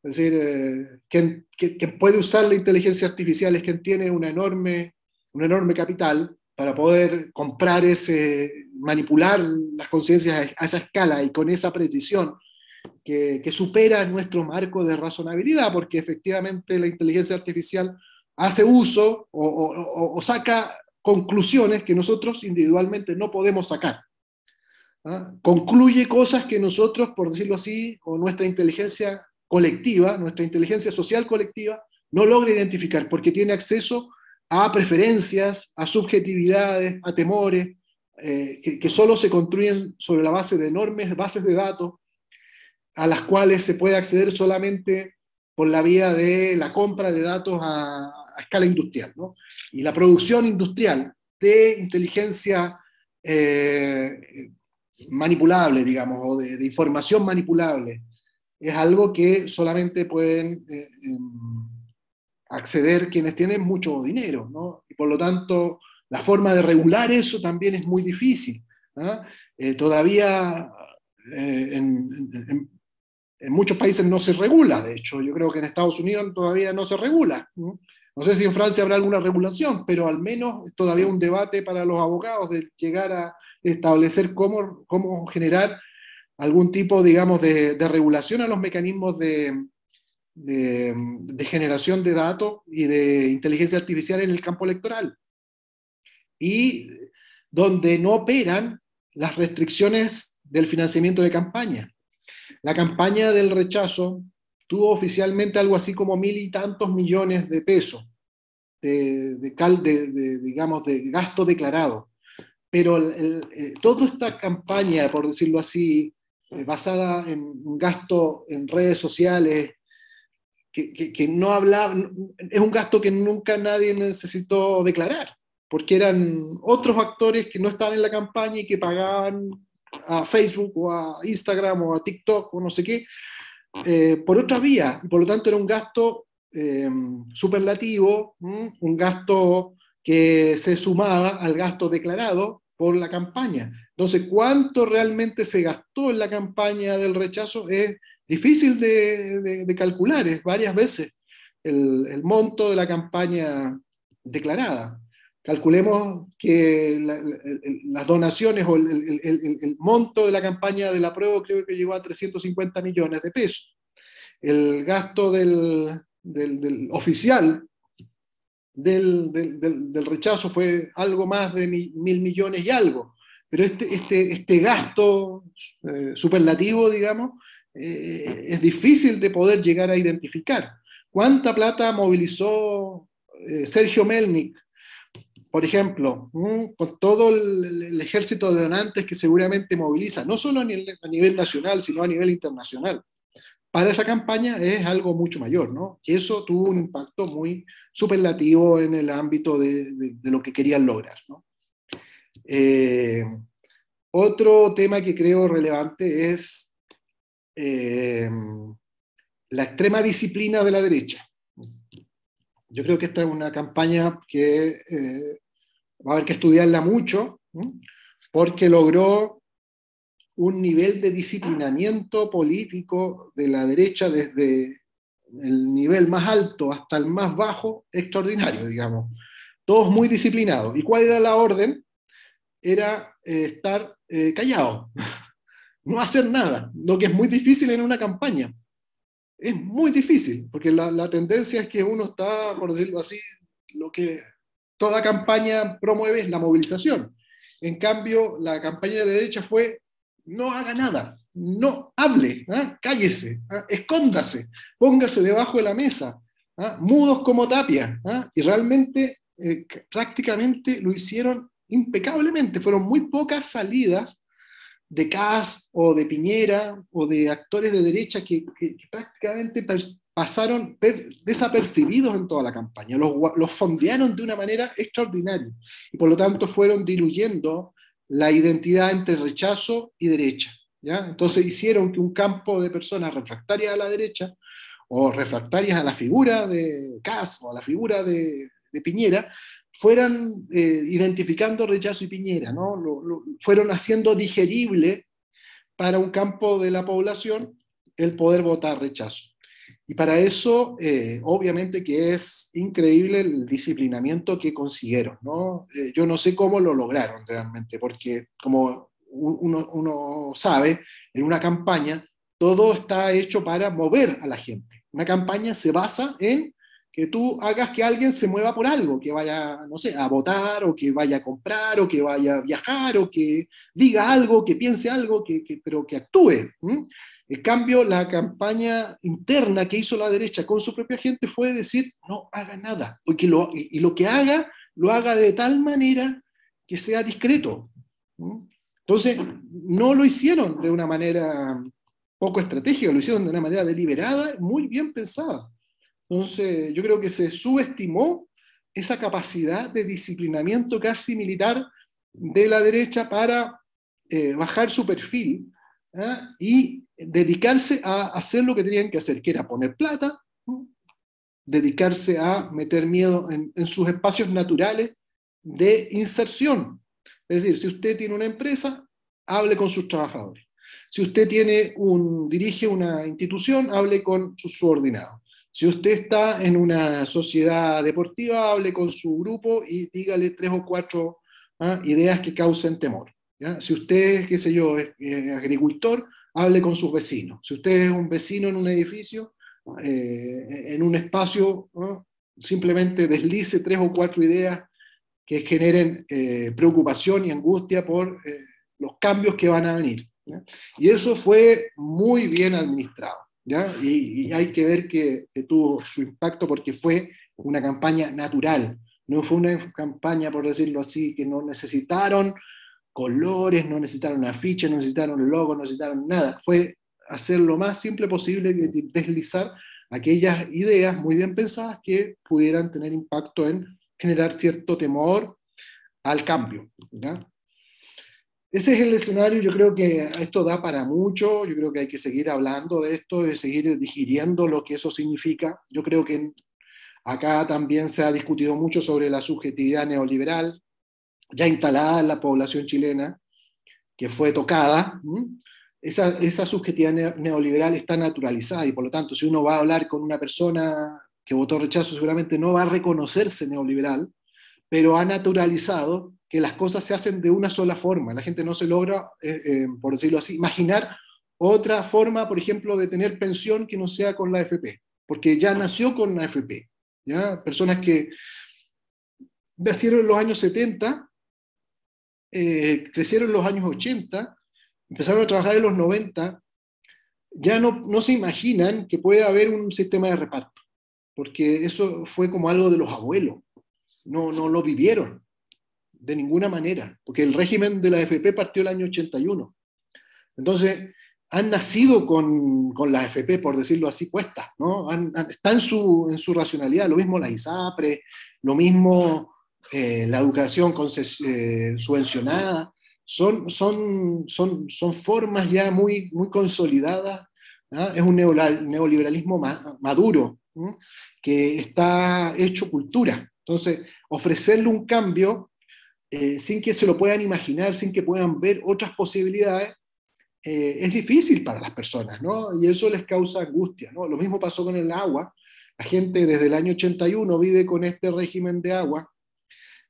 Es decir, quien puede usar la inteligencia artificial es quien tiene un enorme capital para poder comprar manipular las conciencias a esa escala y con esa precisión que supera nuestro marco de razonabilidad, porque efectivamente la inteligencia artificial hace uso o saca conclusiones que nosotros individualmente no podemos sacar. Concluye cosas que nosotros, por decirlo así, o nuestra inteligencia colectiva, nuestra inteligencia social colectiva, no logra identificar, porque tiene acceso a preferencias, a subjetividades, a temores, que solo se construyen sobre la base de enormes bases de datos, a las cuales se puede acceder solamente por la vía de la compra de datos a escala industrial, ¿no? Y la producción industrial de inteligencia manipulable, digamos, o de información manipulable. Es algo que solamente pueden acceder quienes tienen mucho dinero, ¿no? Y por lo tanto, la forma de regular eso también es muy difícil, ¿no? Todavía en muchos países no se regula, de hecho, yo creo que en Estados Unidos todavía no se regula, ¿no? No sé si en Francia habrá alguna regulación, pero al menos es todavía un debate para los abogados de llegar a establecer cómo generar algún tipo, digamos, de regulación a los mecanismos de generación de datos y de inteligencia artificial en el campo electoral. Y donde no operan las restricciones del financiamiento de campaña. La campaña del rechazo tuvo oficialmente algo así como 1.000 y tantos millones de pesos digamos, de gasto declarado. Pero toda esta campaña, por decirlo así, basada en gasto en redes sociales, que no hablaba, es un gasto que nunca nadie necesitó declarar, porque eran otros actores que no estaban en la campaña y que pagaban a Facebook o a Instagram o a TikTok o no sé qué, por otra vía, y por lo tanto era un gasto superlativo, un gasto que se sumaba al gasto declarado por la campaña. Entonces, ¿cuánto realmente se gastó en la campaña del rechazo? Es difícil de calcular, es varias veces el monto de la campaña declarada. Calculemos que las donaciones o el monto de la campaña del apruebo creo que llegó a 350 millones de pesos. El gasto del oficial del rechazo fue algo más de 1.000 millones y algo. Pero este gasto superlativo, digamos, es difícil de poder llegar a identificar. ¿Cuánta plata movilizó Sergio Melnik, por ejemplo, con todo el ejército de donantes que seguramente moviliza, no solo a nivel nacional, sino a nivel internacional? Para esa campaña es algo mucho mayor, ¿no? Y eso tuvo un impacto muy superlativo en el ámbito de lo que querían lograr, ¿no? Otro tema que creo relevante es la extrema disciplina de la derecha. Yo creo que esta es una campaña que va a haber que estudiarla mucho, ¿no? Porque logró un nivel de disciplinamiento político de la derecha desde el nivel más alto hasta el más bajo, extraordinario, digamos. Todos muy disciplinados. ¿Y cuál era la orden? Era estar callado, no hacer nada, lo que es muy difícil en una campaña. Es muy difícil, porque la tendencia es que uno está, por decirlo así, lo que toda campaña promueve es la movilización. En cambio, la campaña de derecha fue: no haga nada, no hable, cállese, escóndase, póngase debajo de la mesa, mudos como Tapia, y realmente prácticamente lo hicieron impecablemente. Fueron muy pocas salidas de Kast o de Piñera o de actores de derecha que prácticamente pasaron desapercibidos en toda la campaña, los fondearon de una manera extraordinaria y por lo tanto fueron diluyendo la identidad entre rechazo y derecha, ¿ya? Entonces hicieron que un campo de personas refractarias a la derecha o refractarias a la figura de Kast o a la figura de Piñera fueran identificando rechazo y Piñera, ¿no? Fueron haciendo digerible para un campo de la población el poder votar rechazo. Y para eso, obviamente que es increíble el disciplinamiento que consiguieron, ¿no? Yo no sé cómo lo lograron realmente, porque como uno sabe, en una campaña todo está hecho para mover a la gente. Una campaña se basa en que tú hagas que alguien se mueva por algo, que vaya, no sé, a votar, o que vaya a comprar, o que vaya a viajar, o que diga algo, que piense algo, pero que actúe. En cambio, la campaña interna que hizo la derecha con su propia gente fue decir: no haga nada, y lo que haga, lo haga de tal manera que sea discreto. Entonces, no lo hicieron de una manera poco estratégica, lo hicieron de una manera deliberada, muy bien pensada. Entonces, yo creo que se subestimó esa capacidad de disciplinamiento casi militar de la derecha para bajar su perfil, ¿ah? Y dedicarse a hacer lo que tenían que hacer, que era poner plata, ¿no? Dedicarse a meter miedo en sus espacios naturales de inserción. Es decir, si usted tiene una empresa, hable con sus trabajadores. Si usted dirige una institución, hable con sus subordinados. Si usted está en una sociedad deportiva, hable con su grupo y dígale 3 o 4 ideas que causen temor, ¿ya? Si usted, qué sé yo, es agricultor, hable con sus vecinos. Si usted es un vecino en un edificio, en un espacio, ¿no? Simplemente deslice 3 o 4 ideas que generen preocupación y angustia por los cambios que van a venir, ¿ya? Y eso fue muy bien administrado, ¿ya? Y hay que ver que tuvo su impacto porque fue una campaña natural, no fue una campaña, por decirlo así, que no necesitaron colores, no necesitaron afiches, no necesitaron logos, no necesitaron nada. Fue hacer lo más simple posible, deslizar aquellas ideas muy bien pensadas que pudieran tener impacto en generar cierto temor al cambio, ¿ya? Ese es el escenario. Yo creo que esto da para mucho, yo creo que hay que seguir hablando de esto, de seguir digiriendo lo que eso significa. Yo creo que acá también se ha discutido mucho sobre la subjetividad neoliberal, ya instalada en la población chilena, que fue tocada. Esa subjetividad neoliberal está naturalizada y por lo tanto si uno va a hablar con una persona que votó rechazo seguramente no va a reconocerse neoliberal, pero ha naturalizado que las cosas se hacen de una sola forma. La gente no se logra, por decirlo así, imaginar otra forma, por ejemplo, de tener pensión que no sea con la AFP, porque ya nació con la AFP, ¿ya? Personas que nacieron en los años 70, crecieron en los años 80, empezaron a trabajar en los 90, ya no se imaginan que puede haber un sistema de reparto, porque eso fue como algo de los abuelos, no lo vivieron de ninguna manera, porque el régimen de la AFP partió el año 81. Entonces, han nacido con la AFP, por decirlo así, puestas, ¿no? Está en su racionalidad, lo mismo la ISAPRE, lo mismo la educación subvencionada, son formas ya muy consolidadas, ¿ah? Es un neoliberalismo maduro, ¿no? Que está hecho cultura. Entonces, ofrecerle un cambio sin que se lo puedan imaginar, sin que puedan ver otras posibilidades, es difícil para las personas, ¿no? Y eso les causa angustia, ¿no? Lo mismo pasó con el agua. La gente desde el año 81 vive con este régimen de agua.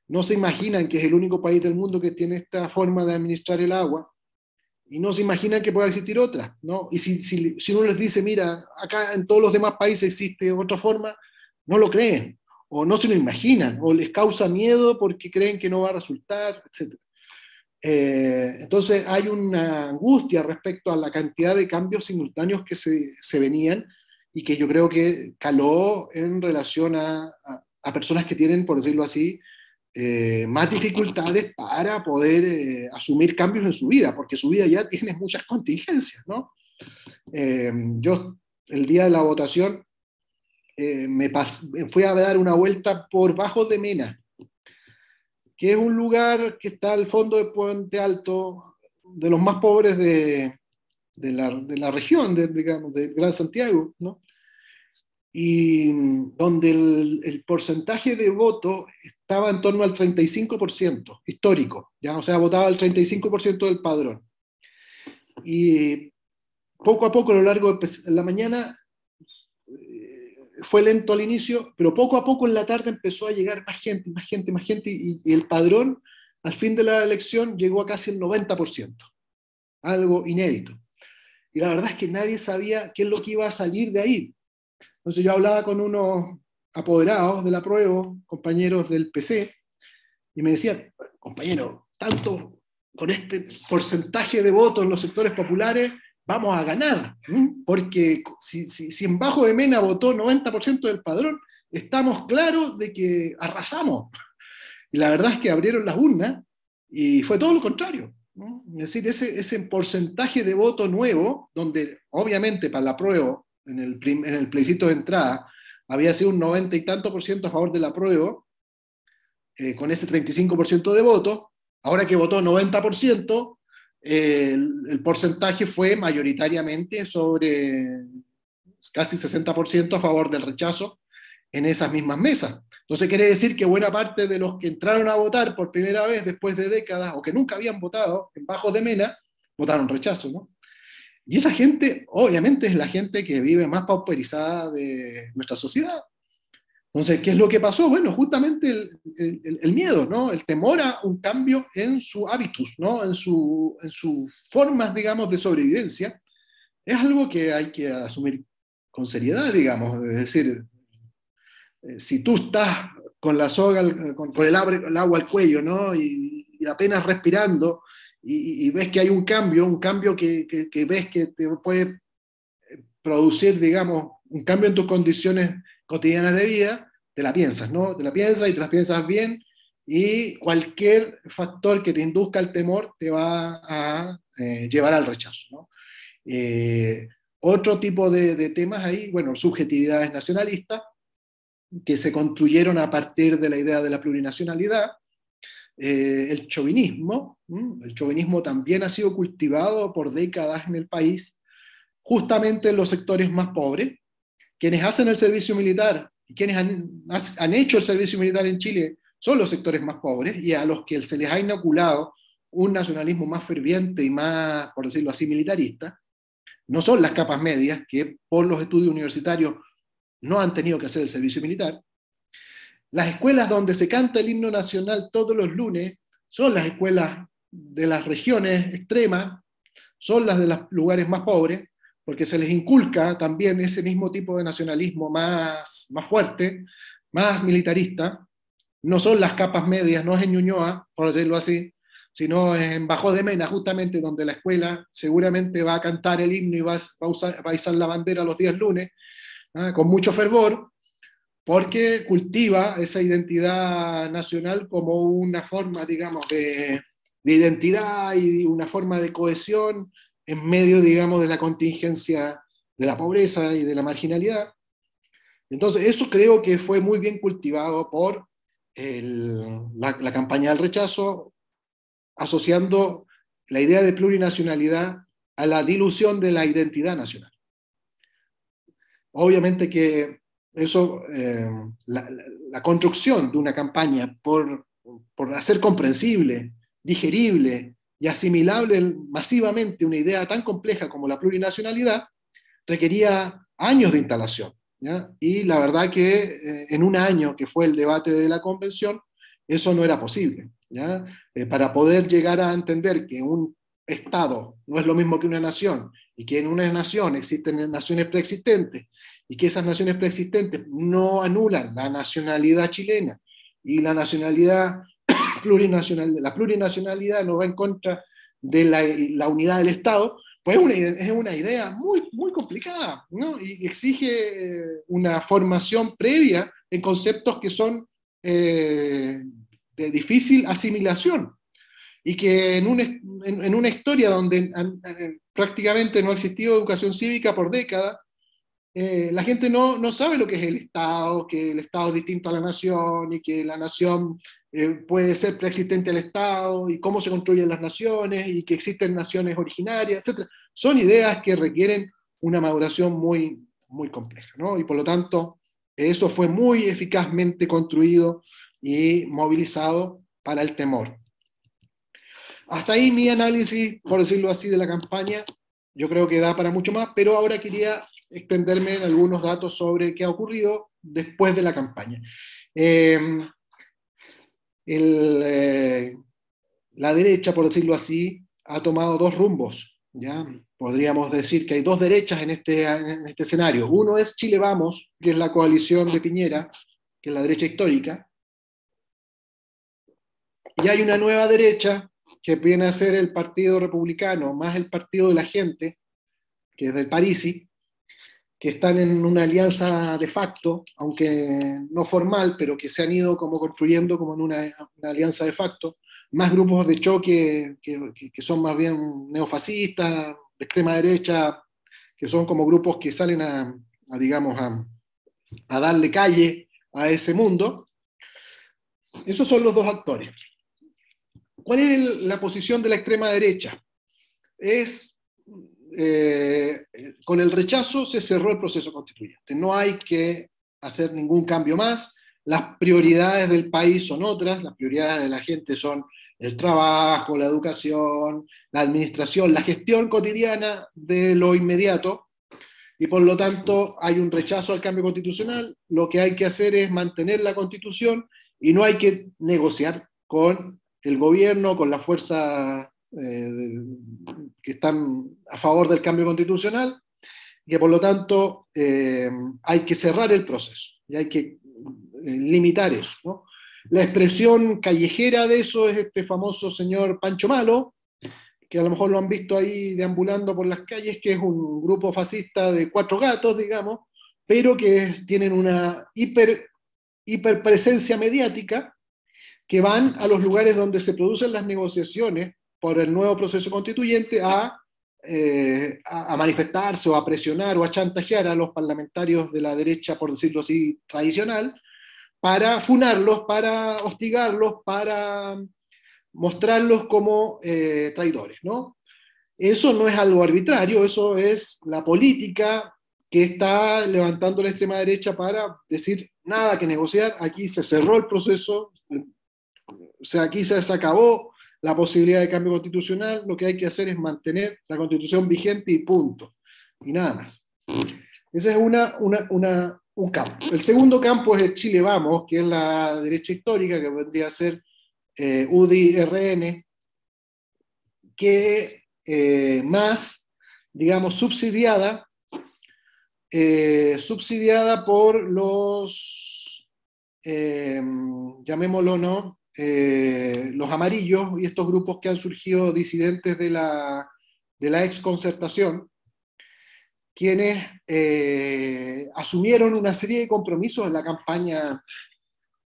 No se imaginan que es el único país del mundo que tiene esta forma de administrar el agua. Y no se imaginan que pueda existir otra, ¿no? Y si uno les dice, mira, acá en todos los demás países existe otra forma, no lo creen, o no se lo imaginan, o les causa miedo porque creen que no va a resultar, etc. Entonces hay una angustia respecto a la cantidad de cambios simultáneos que se venían y que yo creo que caló en relación a personas que tienen, por decirlo así, más dificultades para poder asumir cambios en su vida, porque su vida ya tiene muchas contingencias, ¿no? Yo el día de la votación me fui a dar una vuelta por Bajos de Mena, que es un lugar que está al fondo de Puente Alto, de los más pobres de la región, digamos, de Gran Santiago, ¿no? Y donde el porcentaje de voto estaba en torno al 35% histórico, ¿ya? O sea, votaba el 35% del padrón. Y poco a poco, a lo largo de la mañana, fue lento al inicio, pero poco a poco en la tarde empezó a llegar más gente, más gente, más gente, y el padrón, al fin de la elección, llegó a casi el 90%, algo inédito. Y la verdad es que nadie sabía qué es lo que iba a salir de ahí. Entonces yo hablaba con unos apoderados del apruebo, compañeros del PC, y me decían, compañero, tanto con este porcentaje de votos en los sectores populares, vamos a ganar, porque si en Bajo de Mena votó 90% del padrón, estamos claros de que arrasamos. Y la verdad es que abrieron las urnas y fue todo lo contrario, ¿no? Es decir, ese porcentaje de voto nuevo, donde obviamente para el apruebo, en el plebiscito de entrada, había sido un 90 y tanto % a favor del apruebo, con ese 35% de votos, ahora que votó 90%, el porcentaje fue mayoritariamente sobre casi 60% a favor del rechazo en esas mismas mesas. Entonces quiere decir que buena parte de los que entraron a votar por primera vez después de décadas, o que nunca habían votado en Bajos de Mena, votaron rechazo, ¿no? Y esa gente, obviamente, es la gente que vive más pauperizada de nuestra sociedad. Entonces, ¿qué es lo que pasó? Bueno, justamente el miedo, ¿no? El temor a un cambio en su hábitus, ¿no? En sus formas, digamos, de sobrevivencia. Es algo que hay que asumir con seriedad, digamos. Es decir, si tú estás con la soga, con el agua al cuello, ¿no? Y apenas respirando, y ves que hay un cambio que ves que te puede producir, digamos, un cambio en tus condiciones cotidianas de vida, te la piensas, ¿no? Te la piensas y te la piensas bien, y cualquier factor que te induzca el temor te va a llevar al rechazo, ¿no? Otro tipo de temas ahí, bueno, subjetividades nacionalistas, que se construyeron a partir de la idea de la plurinacionalidad, el chauvinismo. El chauvinismo también ha sido cultivado por décadas en el país, justamente en los sectores más pobres. Quienes hacen el servicio militar y quienes han hecho el servicio militar en Chile son los sectores más pobres, y a los que se les ha inoculado un nacionalismo más ferviente y más, por decirlo así, militarista. No son las capas medias, que por los estudios universitarios no han tenido que hacer el servicio militar. Las escuelas donde se canta el himno nacional todos los lunes son las escuelas de las regiones extremas, son las de los lugares más pobres, porque se les inculca también ese mismo tipo de nacionalismo más fuerte, más militarista. No son las capas medias, no es en Ñuñoa, por decirlo así, sino en Bajos de Mena, justamente donde la escuela seguramente va a cantar el himno y va a izar la bandera los días lunes, con mucho fervor, porque cultiva esa identidad nacional como una forma, digamos, de identidad y una forma de cohesión en medio, digamos, de la contingencia de la pobreza y de la marginalidad. Entonces, eso creo que fue muy bien cultivado por la campaña del rechazo, asociando la idea de plurinacionalidad a la dilución de la identidad nacional. Obviamente que eso, la construcción de una campaña por hacer comprensible, digerible y asimilable masivamente una idea tan compleja como la plurinacionalidad, requería años de instalación, ¿ya? Y la verdad que en un año que fue el debate de la convención, eso no era posible, ¿ya? Para poder llegar a entender que un Estado no es lo mismo que una nación, y que en una nación existen naciones preexistentes, y que esas naciones preexistentes no anulan la nacionalidad chilena, y la nacionalidad plurinacional, la plurinacionalidad no va en contra de la unidad del Estado, pues es una idea muy complicada, ¿no? Y exige una formación previa en conceptos que son de difícil asimilación, y que en una historia donde prácticamente no ha existido educación cívica por décadas, la gente no sabe lo que es el Estado, que el Estado es distinto a la nación, y que la nación puede ser preexistente al Estado, y cómo se construyen las naciones, y que existen naciones originarias, etc. Son ideas que requieren una maduración muy compleja, ¿no? Y por lo tanto, eso fue muy eficazmente construido y movilizado para el temor. Hasta ahí mi análisis, por decirlo así, de la campaña. Yo creo que da para mucho más, pero ahora quería extenderme en algunos datos sobre qué ha ocurrido después de la campaña. La derecha, por decirlo así, ha tomado dos rumbos, ¿ya? Podríamos decir que hay dos derechas en este escenario. Uno es Chile Vamos, que es la coalición de Piñera, que es la derecha histórica, y hay una nueva derecha que viene a ser el Partido Republicano, más el Partido de la Gente, que es del Parisi, que están en una alianza de facto, aunque no formal, pero que se han ido como construyendo como en una alianza de facto, más grupos de choque que son más bien neofascistas, de extrema derecha, que son como grupos que salen digamos, a darle calle a ese mundo. Esos son los dos actores. ¿Cuál es la posición de la extrema derecha? es, con el rechazo se cerró el proceso constituyente. No hay que hacer ningún cambio más. Las prioridades del país son otras, las prioridades de la gente son el trabajo, la educación, la administración, la gestión cotidiana de lo inmediato, y por lo tanto hay un rechazo al cambio constitucional. Lo que hay que hacer es mantener la Constitución y no hay que negociar con el gobierno, con las fuerzas que están a favor del cambio constitucional, y que por lo tanto hay que cerrar el proceso y hay que limitar eso, ¿no? La expresión callejera de eso es este famoso señor Pancho Malo, que a lo mejor lo han visto ahí deambulando por las calles, que es un grupo fascista de 4 gatos, digamos, pero que tienen una hiperpresencia mediática, que van a los lugares donde se producen las negociaciones por el nuevo proceso constituyente a manifestarse o a presionar o a chantajear a los parlamentarios de la derecha, por decirlo así, tradicional, para funarlos, para hostigarlos, para mostrarlos como traidores, ¿no? Eso no es algo arbitrario, eso es la política que está levantando la extrema derecha para decir nada que negociar, aquí se cerró el proceso, o sea, aquí se acabó la posibilidad de cambio constitucional, lo que hay que hacer es mantener la Constitución vigente y punto, y nada más. Ese es un campo. El segundo campo es el Chile Vamos, que es la derecha histórica, que vendría a ser UDI-RN, que más, digamos, subsidiada por los, llamémoslo, ¿no? Los amarillos y estos grupos que han surgido disidentes de la exconcertación, quienes asumieron una serie de compromisos en la campaña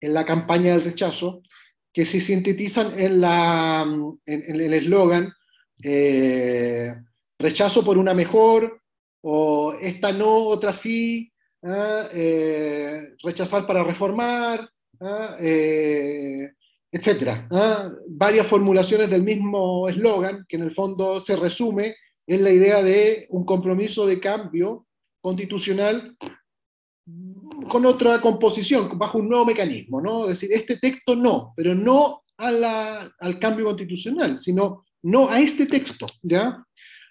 del rechazo, que se sintetizan en el eslogan rechazo por una mejor, o esta no, otra sí, rechazar para reformar, etcétera. Varias formulaciones del mismo eslogan, que en el fondo se resume en la idea de un compromiso de cambio constitucional con otra composición, bajo un nuevo mecanismo, ¿no? Es decir, este texto no, pero no al cambio constitucional, sino no a este texto, ¿ya?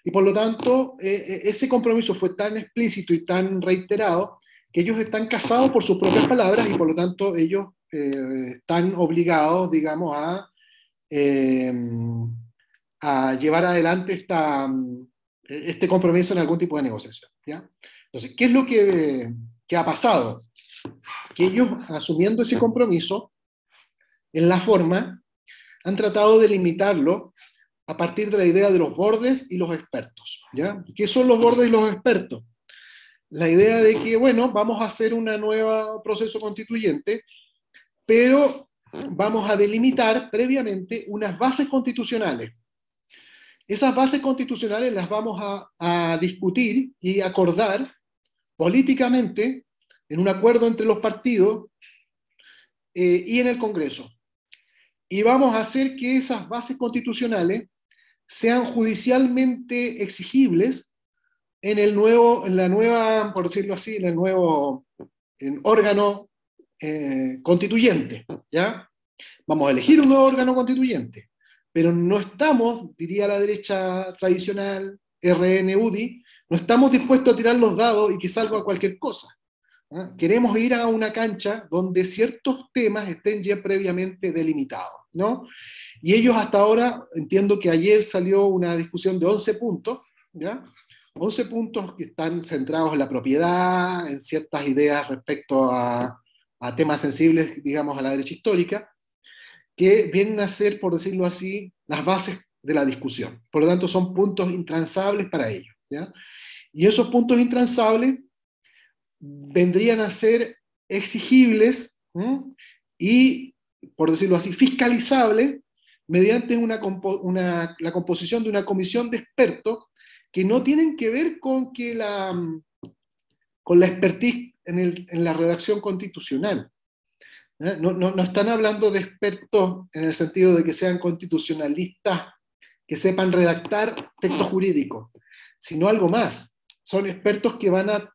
Y por lo tanto, ese compromiso fue tan explícito y tan reiterado que ellos están casados por sus propias palabras y por lo tanto ellos están obligados, digamos, a llevar adelante este compromiso en algún tipo de negociación, ¿ya? Entonces, ¿qué es lo que ha pasado? Que ellos, asumiendo ese compromiso, en la forma, han tratado de limitarlo a partir de la idea de los bordes y los expertos, ¿ya? ¿Qué son los bordes y los expertos? La idea de que, bueno, vamos a hacer un nuevo proceso constituyente, pero vamos a delimitar previamente unas bases constitucionales. Esas bases constitucionales las vamos a discutir y acordar políticamente en un acuerdo entre los partidos y en el Congreso. Y vamos a hacer que esas bases constitucionales sean judicialmente exigibles en la nueva, por decirlo así, en el nuevo órgano constituyente, ¿ya? Vamos a elegir un nuevo órgano constituyente, pero no estamos, diría la derecha tradicional, RN-UDI, no estamos dispuestos a tirar los dados y que salga cualquier cosa. ¿Ah? Queremos ir a una cancha donde ciertos temas estén ya previamente delimitados, ¿no? Y ellos hasta ahora, entiendo que ayer salió una discusión de 11 puntos, ¿ya? 11 puntos que están centrados en la propiedad, en ciertas ideas respecto a temas sensibles, digamos, a la derecha histórica, que vienen a ser, por decirlo así, las bases de la discusión. Por lo tanto, son puntos intransables para ellos, ¿ya? Y esos puntos intransables vendrían a ser exigibles y, por decirlo así, fiscalizables mediante la composición de una comisión de expertos que no tienen que ver con la expertise en la redacción constitucional. No están hablando de expertos en el sentido de que sean constitucionalistas que sepan redactar textos jurídicos, sino algo más. Son expertos que van a,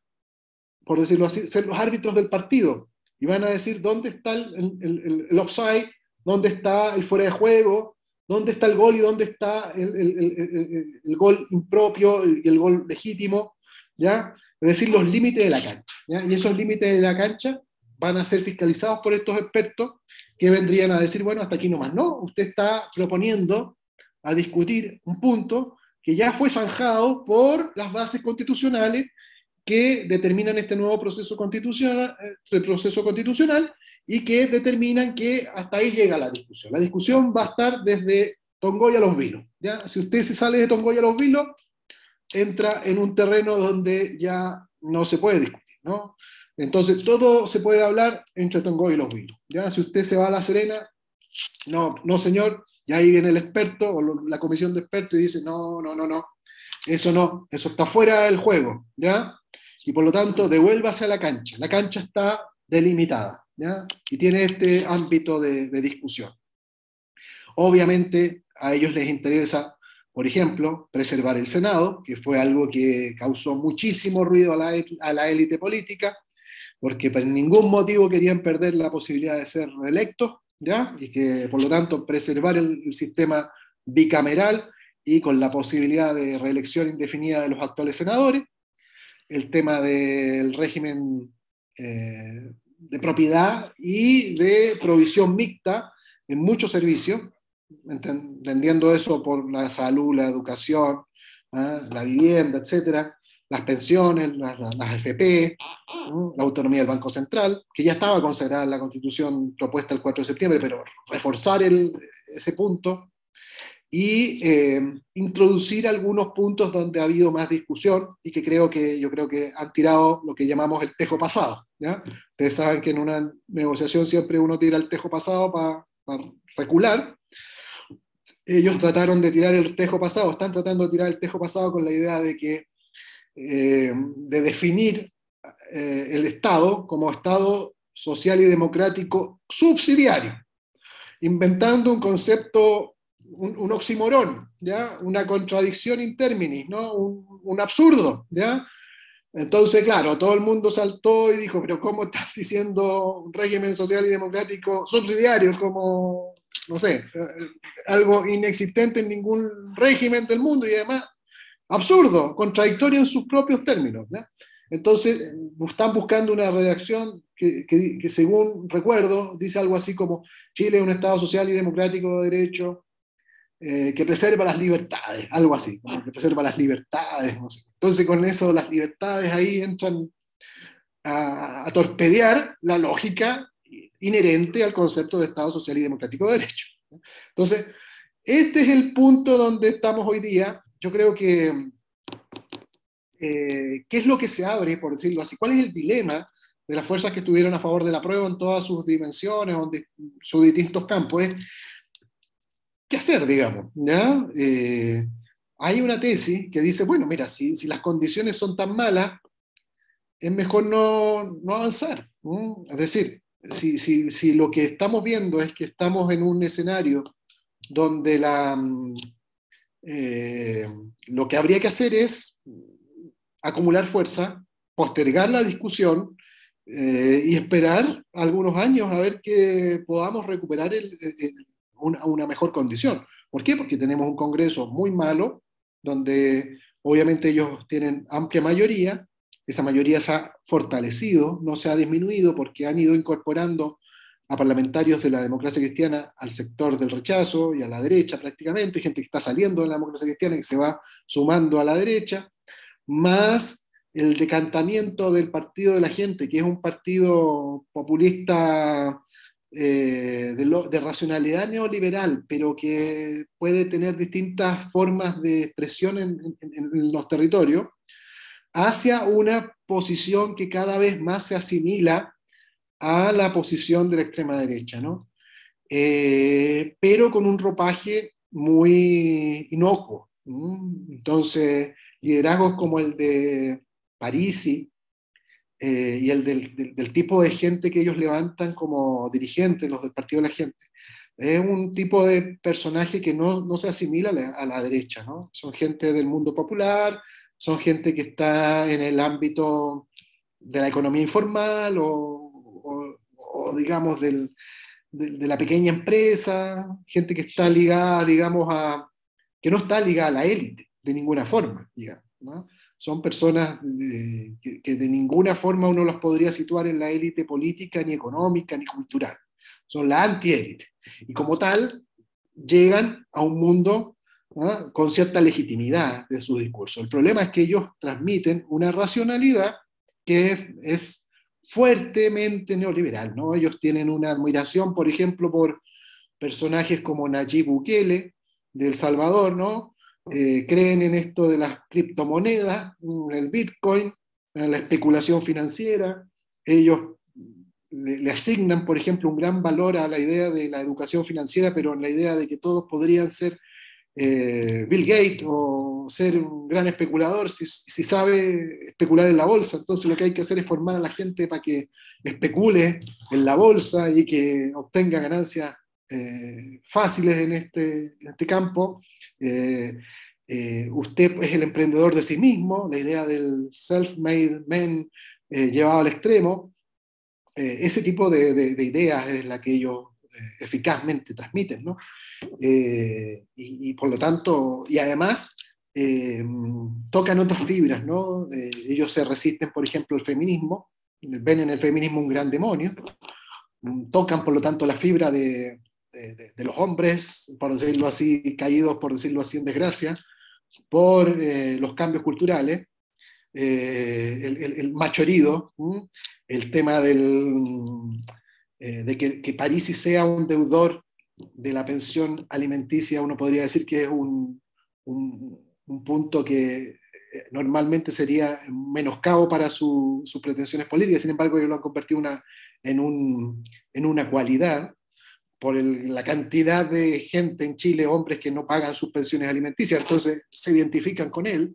por decirlo así, ser los árbitros del partido, y van a decir dónde está el offside, dónde está el fuera de juego, dónde está el gol y dónde está el gol impropio y el gol legítimo, ¿ya? Es decir, los límites de la cancha, ¿ya? Y esos límites de la cancha van a ser fiscalizados por estos expertos que vendrían a decir, bueno, hasta aquí nomás. No, usted está proponiendo a discutir un punto que ya fue zanjado por las bases constitucionales que determinan este nuevo proceso constitucional, y que determinan que hasta ahí llega la discusión. La discusión va a estar desde Tongoy a Los Vilos, ¿ya? Si usted se sale de Tongoy a Los Vilos, entra en un terreno donde ya no se puede discutir, ¿no? Entonces todo se puede hablar entre Tongoy y Los Vilos, ¿ya? Si usted se va a La Serena, no, no señor, y ahí viene el experto o la comisión de expertos y dice, no, no, no, no, eso está fuera del juego, ¿ya? Y por lo tanto, devuélvase a la cancha está delimitada, ¿ya? Y tiene este ámbito de discusión. Obviamente, a ellos les interesa, por ejemplo, preservar el Senado, que fue algo que causó muchísimo ruido a la élite política, porque por ningún motivo querían perder la posibilidad de ser reelectos, ¿ya? Y que, por lo tanto, preservar el sistema bicameral y con la posibilidad de reelección indefinida de los actuales senadores, el tema del régimen de propiedad y de provisión mixta en muchos servicios, entendiendo eso por la salud, la educación, la vivienda, etcétera, las pensiones, las AFP, la autonomía del Banco Central, que ya estaba consagrada en la Constitución propuesta el 4 de septiembre, pero reforzar ese punto, y introducir algunos puntos donde ha habido más discusión y que yo creo que han tirado lo que llamamos el tejo pasado, ¿ya? Ustedes saben que en una negociación siempre uno tira el tejo pasado para recular. Ellos trataron de tirar el tejo pasado, están tratando de tirar el tejo pasado con la idea de que de definir el Estado como Estado social y democrático subsidiario, inventando un concepto, un oxímoron, ¿ya? Una contradicción in terminis, ¿no? Un absurdo, ¿ya? Entonces, claro, todo el mundo saltó y dijo, pero ¿cómo estás diciendo un régimen social y democrático subsidiario? Como, no sé, algo inexistente en ningún régimen del mundo y además absurdo, contradictorio en sus propios términos, ¿ya? Entonces, están buscando una redacción que según recuerdo, dice algo así como Chile es un Estado social y democrático de derecho que preserva las libertades, algo así, que preserva las libertades, no sé. Entonces, con eso, las libertades ahí entran a torpedear la lógica inherente al concepto de Estado social y democrático de derecho. Entonces, este es el punto donde estamos hoy día. Yo creo que ¿qué es lo que se abre, por decirlo así? ¿Cuál es el dilema de las fuerzas que estuvieron a favor de la prueba en todas sus dimensiones, sus distintos campos? Es, ¿qué hacer, digamos? ¿Ya? Hay una tesis que dice, bueno, mira, si las condiciones son tan malas, es mejor no avanzar, ¿no? Es decir, si lo que estamos viendo es que estamos en un escenario donde lo que habría que hacer es acumular fuerza, postergar la discusión y esperar algunos años a ver que podamos recuperar una mejor condición. ¿Por qué? Porque tenemos un Congreso muy malo, donde obviamente ellos tienen amplia mayoría, esa mayoría se ha fortalecido, no se ha disminuido porque han ido incorporando a parlamentarios de la democracia cristiana al sector del rechazo y a la derecha prácticamente, gente que está saliendo de la democracia cristiana y que se va sumando a la derecha, más el decantamiento del Partido de la Gente, que es un partido populista de racionalidad neoliberal, pero que puede tener distintas formas de expresión en los territorios, hacia una posición que cada vez más se asimila a la posición de la extrema derecha, ¿no? Pero con un ropaje muy inocuo. Entonces, liderazgos como el de Parisi y el del tipo de gente que ellos levantan como dirigentes, los del Partido de la Gente, Es un tipo de personaje que no se asimila a la derecha, ¿no? Son gente del mundo popular, son gente que está en el ámbito de la economía informal o digamos, de la pequeña empresa, gente que está ligada, digamos, que no está ligada a la élite de ninguna forma, digamos, ¿no? Son personas que de ninguna forma uno las podría situar en la élite política, ni económica, ni cultural. Son la antiélite. Y como tal, llegan a un mundo, ¿no?, con cierta legitimidad de su discurso. El problema es que ellos transmiten una racionalidad que es fuertemente neoliberal, ¿no? Ellos tienen una admiración, por ejemplo, por personajes como Nayib Bukele, de El Salvador, ¿no? Creen en esto de las criptomonedas, en el Bitcoin, en la especulación financiera. Ellos le asignan, por ejemplo, un gran valor a la idea de la educación financiera, pero en la idea de que todos podrían ser Bill Gates o ser un gran especulador si sabe especular en la bolsa. Entonces lo que hay que hacer es formar a la gente para que especule en la bolsa y que obtenga ganancias fáciles en este campo. Usted es el emprendedor de sí mismo, la idea del self-made man llevado al extremo. Ese tipo de ideas es la que ellos eficazmente transmiten, ¿no? Y por lo tanto, y además tocan otras fibras, ¿no? Ellos se resisten, por ejemplo, al feminismo, ven en el feminismo un gran demonio, tocan, por lo tanto, la fibra de los hombres, por decirlo así, caídos, por decirlo así, en desgracia, por los cambios culturales, el macho herido, el tema de que Parisi sea un deudor de la pensión alimenticia. Uno podría decir que es un punto que normalmente sería menoscabo para sus pretensiones políticas. Sin embargo, ellos lo han convertido en una cualidad por la cantidad de gente en Chile, hombres que no pagan sus pensiones alimenticias, entonces se identifican con él,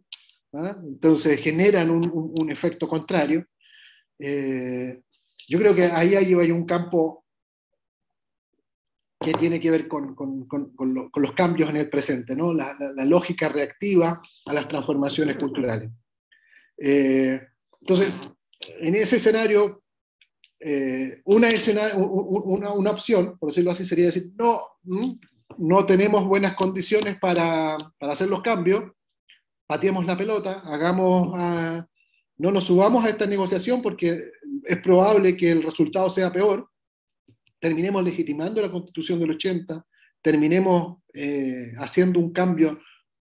¿ah? Entonces generan un efecto contrario. Yo creo que ahí hay un campo que tiene que ver con los cambios en el presente, ¿no? La lógica reactiva a las transformaciones culturales. Entonces, en ese escenario, una opción, por decirlo así, sería decir, no tenemos buenas condiciones para hacer los cambios, pateemos la pelota, no nos subamos a esta negociación porque es probable que el resultado sea peor, terminemos legitimando la Constitución del 80, terminemos haciendo un cambio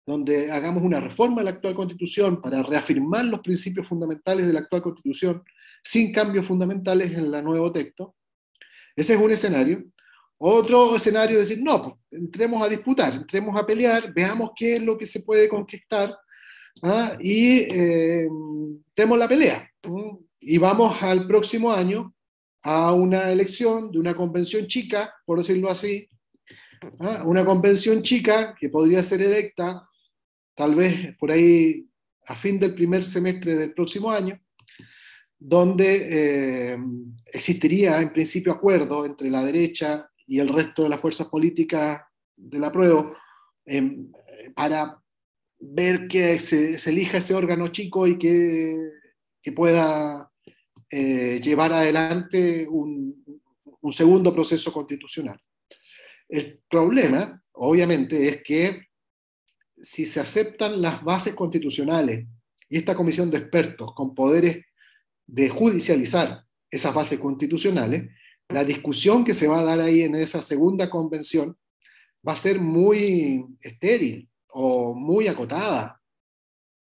donde hagamos una reforma de la actual Constitución para reafirmar los principios fundamentales de la actual Constitución, sin cambios fundamentales en el nuevo texto. Ese es un escenario. Otro escenario es decir, no, pues, entremos a disputar, entremos a pelear, veamos qué es lo que se puede conquistar, y demos la pelea. Y vamos al próximo año a una elección de una convención chica, por decirlo así, una convención chica que podría ser electa tal vez por ahí a fin del primer semestre del próximo año, donde existiría en principio acuerdo entre la derecha y el resto de las fuerzas políticas del apruebo para ver que se elija ese órgano chico y que pueda llevar adelante un segundo proceso constitucional. El problema, obviamente, es que si se aceptan las bases constitucionales y esta comisión de expertos con poderes de judicializar esas bases constitucionales, la discusión que se va a dar ahí en esa segunda convención va a ser muy estéril o muy acotada,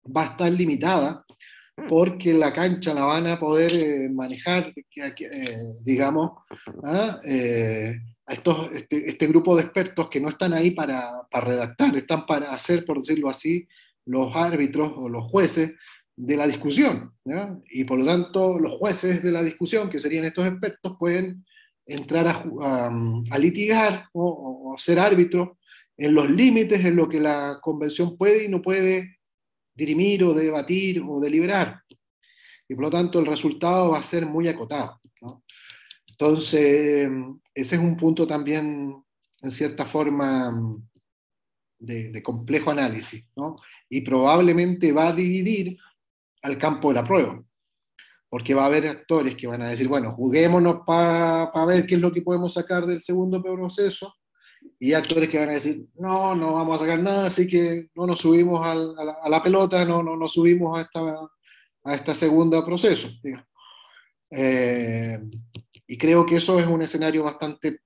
va a estar limitada, porque la cancha la van a poder manejar, digamos, a este grupo de expertos que no están ahí para redactar, están para hacer, por decirlo así, los árbitros o los jueces de la discusión, ¿ya? Y por lo tanto los jueces de la discusión, que serían estos expertos, pueden entrar a litigar o ser árbitros en los límites en lo que la convención puede y no puede dirimir o debatir o deliberar. Y por lo tanto el resultado va a ser muy acotado, ¿no? Entonces, ese es un punto también en cierta forma, de complejo análisis, ¿no? Y probablemente va a dividir al campo de la prueba, porque va a haber actores que van a decir, bueno, juguémonos para ver qué es lo que podemos sacar del segundo proceso, y actores que van a decir, no, no vamos a sacar nada, así que no nos subimos a la pelota, no nos subimos a esta segunda proceso. Y creo que eso es un escenario bastante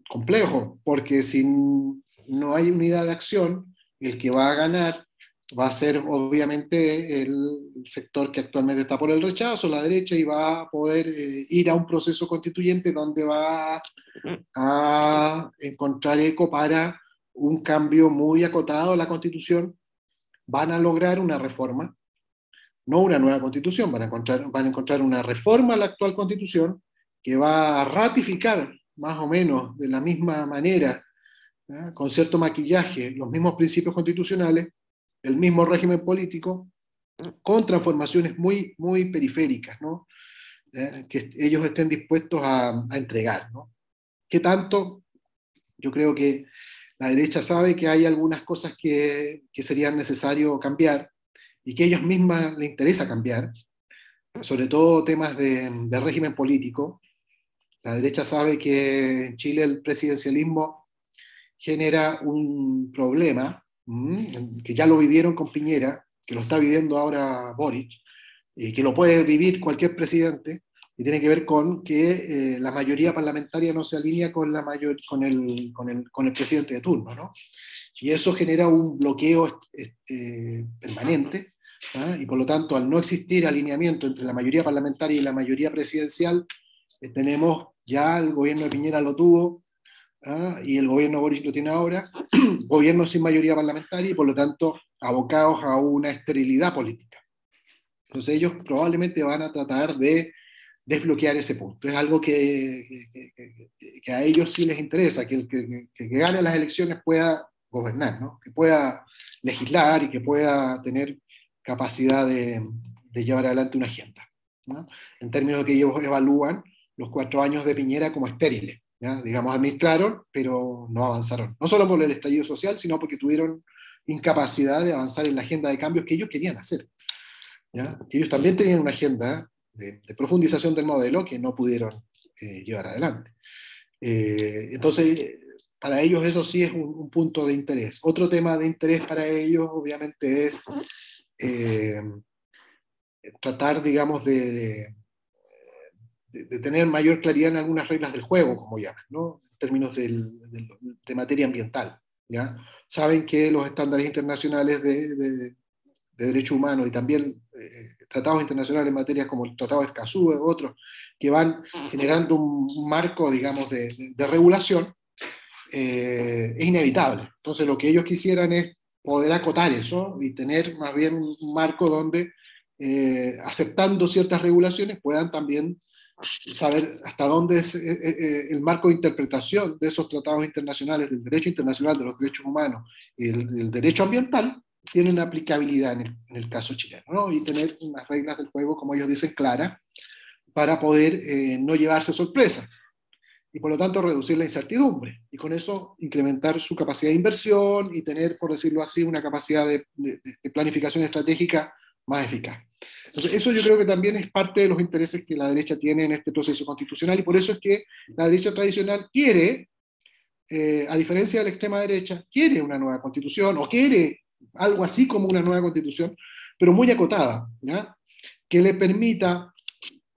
complejo, porque si no hay unidad de acción, el que va a ganar va a ser obviamente el sector que actualmente está por el rechazo, la derecha, y va a poder ir a un proceso constituyente donde va a encontrar eco para un cambio muy acotado a la Constitución. Van a lograr una reforma, no una nueva Constitución, van a encontrar una reforma a la actual Constitución que va a ratificar más o menos de la misma manera, con cierto maquillaje, los mismos principios constitucionales, el mismo régimen político, con transformaciones muy, muy periféricas, ¿no? Que ellos estén dispuestos a entregar, ¿no? ¿Qué tanto? Yo creo que la derecha sabe que hay algunas cosas que serían necesario cambiar y que a ellos mismas les interesa cambiar, sobre todo temas de régimen político. La derecha sabe que en Chile el presidencialismo genera un problema, que ya lo vivieron con Piñera, que lo está viviendo ahora Boric, y que lo puede vivir cualquier presidente, y tiene que ver con que la mayoría parlamentaria no se alinea con el presidente de turno, ¿no? Y eso genera un bloqueo permanente, ¿ah? Y por lo tanto, al no existir alineamiento entre la mayoría parlamentaria y la mayoría presidencial, tenemos, ya el gobierno de Piñera lo tuvo, ¿ah? Y el gobierno de Boric lo tiene ahora, gobierno sin mayoría parlamentaria y por lo tanto abocados a una esterilidad política. Entonces ellos probablemente van a tratar de desbloquear ese punto. Es algo que a ellos sí les interesa, que el que gane las elecciones pueda gobernar, ¿no? Que pueda legislar y que pueda tener capacidad de llevar adelante una agenda, ¿no? En términos de que ellos evalúan los 4 años de Piñera como estériles, ¿ya? Digamos, administraron, pero no avanzaron. No solo por el estallido social, sino porque tuvieron incapacidad de avanzar en la agenda de cambios que ellos querían hacer, ¿ya? Que ellos también tenían una agenda de profundización del modelo que no pudieron llevar adelante. Entonces, para ellos eso sí es un punto de interés. Otro tema de interés para ellos, obviamente, es tratar, digamos, de tener mayor claridad en algunas reglas del juego, como llaman, ¿no? En términos de materia ambiental, ¿ya? Saben que los estándares internacionales de derechos humanos y también tratados internacionales en materias como el Tratado de Escazú y otros, que van generando un marco, digamos, de regulación, es inevitable. Entonces lo que ellos quisieran es poder acotar eso y tener más bien un marco donde, aceptando ciertas regulaciones, puedan también saber hasta dónde es el marco de interpretación de esos tratados internacionales, del derecho internacional de los derechos humanos y del derecho ambiental, tienen aplicabilidad en el caso chileno, ¿no? Y tener unas reglas del juego, como ellos dicen, claras, para poder no llevarse sorpresa, y por lo tanto reducir la incertidumbre, y con eso incrementar su capacidad de inversión y tener, por decirlo así, una capacidad de planificación estratégica más eficaz. Entonces, eso yo creo que también es parte de los intereses que la derecha tiene en este proceso constitucional, y por eso es que la derecha tradicional quiere, a diferencia de la extrema derecha, quiere una nueva constitución, o quiere algo así como una nueva constitución, pero muy acotada, ¿ya? Que le permita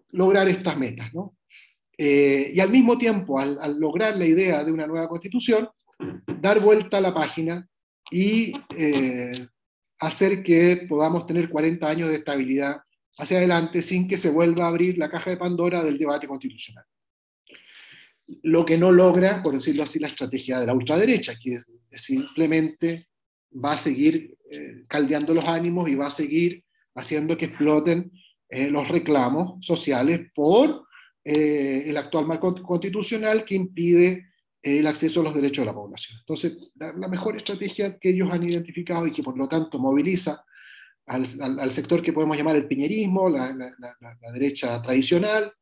lograr estas metas, ¿no? Y al mismo tiempo, al lograr la idea de una nueva constitución, dar vuelta a la página y hacer que podamos tener 40 años de estabilidad hacia adelante sin que se vuelva a abrir la caja de Pandora del debate constitucional. Lo que no logra, por decirlo así, la estrategia de la ultraderecha, que simplemente va a seguir caldeando los ánimos y va a seguir haciendo que exploten los reclamos sociales por el actual marco constitucional que impide el acceso a los derechos de la población. Entonces, la mejor estrategia que ellos han identificado y que por lo tanto moviliza al sector que podemos llamar el piñerismo, la derecha tradicional,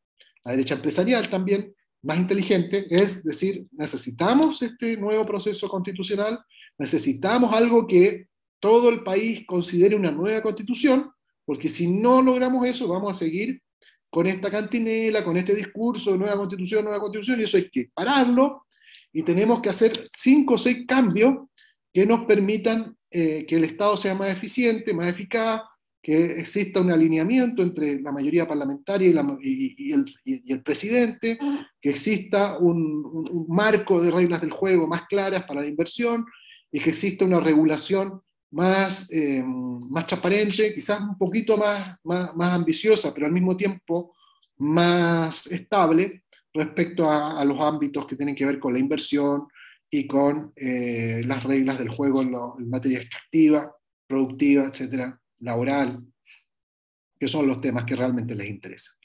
la derecha empresarial también, más inteligente es decir, necesitamos este nuevo proceso constitucional, necesitamos algo que todo el país considere una nueva constitución, porque si no logramos eso, vamos a seguir con esta cantinela, con este discurso de nueva constitución, y eso hay que pararlo, y tenemos que hacer 5 o 6 cambios que nos permitan que el Estado sea más eficiente, más eficaz, que exista un alineamiento entre la mayoría parlamentaria y el presidente, que exista un marco de reglas del juego más claras para la inversión, y que exista una regulación más transparente, quizás un poquito más ambiciosa, pero al mismo tiempo más estable respecto a los ámbitos que tienen que ver con la inversión y con las reglas del juego en materia extractiva, productiva, etcétera, laboral, que son los temas que realmente les interesan.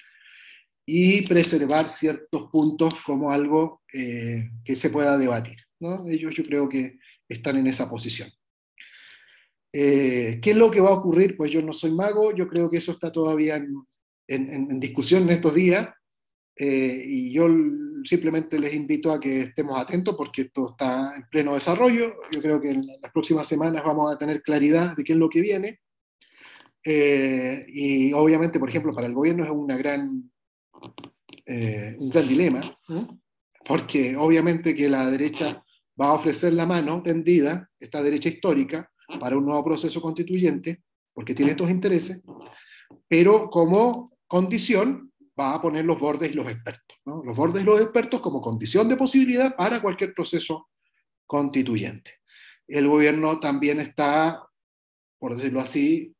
Y preservar ciertos puntos como algo que se pueda debatir, ¿no? Ellos yo creo que están en esa posición. ¿Qué es lo que va a ocurrir? Pues yo no soy mago, yo creo que eso está todavía en discusión en estos días, y yo simplemente les invito a que estemos atentos porque esto está en pleno desarrollo. Yo creo que en las próximas semanas vamos a tener claridad de qué es lo que viene, y obviamente, por ejemplo, para el gobierno es un gran dilema, ¿no? Porque obviamente que la derecha va a ofrecer la mano tendida, esta derecha histórica, para un nuevo proceso constituyente, porque tiene estos intereses, pero como condición va a poner los bordes y los expertos, ¿no? Los bordes y los expertos como condición de posibilidad para cualquier proceso constituyente. El gobierno también está, por decirlo así,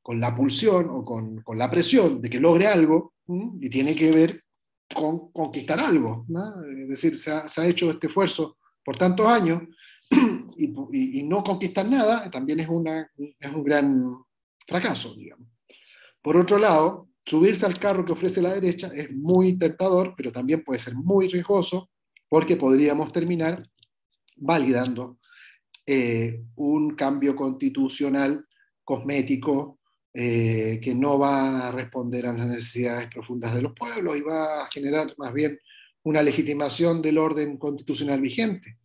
con la pulsión o con la presión de que logre algo, y tiene que ver con conquistar algo, ¿no? Es decir, se ha hecho este esfuerzo por tantos años, y no conquistar nada también es un gran fracaso, digamos. Por otro lado, subirse al carro que ofrece la derecha es muy tentador, pero también puede ser muy riesgoso, porque podríamos terminar validando un cambio constitucional cosmético que no va a responder a las necesidades profundas de los pueblos y va a generar más bien una legitimación del orden constitucional vigente.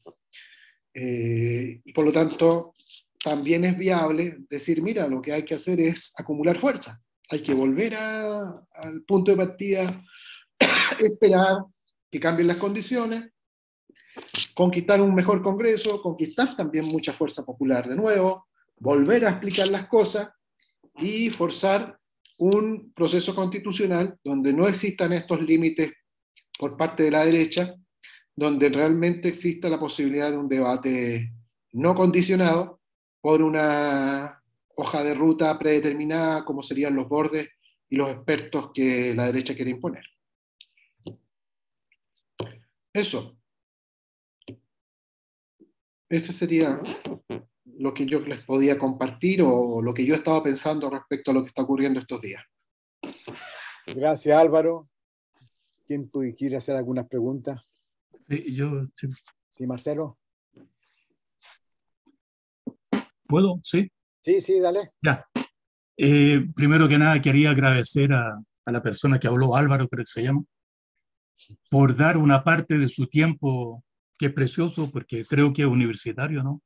Y por lo tanto, también es viable decir, mira, lo que hay que hacer es acumular fuerza. Hay que volver al punto de partida, esperar que cambien las condiciones, conquistar un mejor Congreso, conquistar también mucha fuerza popular de nuevo, volver a explicar las cosas y forzar un proceso constitucional donde no existan estos límites por parte de la derecha, donde realmente exista la posibilidad de un debate no condicionado por una hoja de ruta predeterminada, como serían los bordes y los expertos que la derecha quiere imponer. Eso. Ese sería lo que yo les podía compartir o lo que yo estaba pensando respecto a lo que está ocurriendo estos días. Gracias, Álvaro. ¿Quién quiere hacer algunas preguntas? Sí, yo sí. Sí, Marcelo. ¿Puedo? Sí. Sí, dale. Ya. Primero que nada, quería agradecer a la persona que habló, Álvaro, creo que se llama, por dar una parte de su tiempo, que es precioso, porque creo que es universitario, ¿no?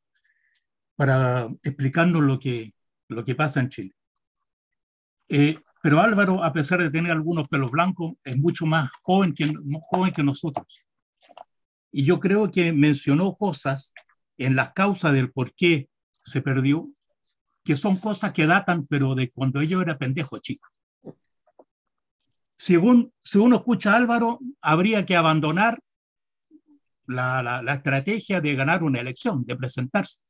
Para explicarnos lo que pasa en Chile. Pero Álvaro, a pesar de tener algunos pelos blancos, es mucho más joven que nosotros. Y yo creo que mencionó cosas en las causas del por qué se perdió, que son cosas que datan, pero de cuando yo era pendejo chico. Si uno escucha a Álvaro, habría que abandonar la estrategia de ganar una elección, de presentarse,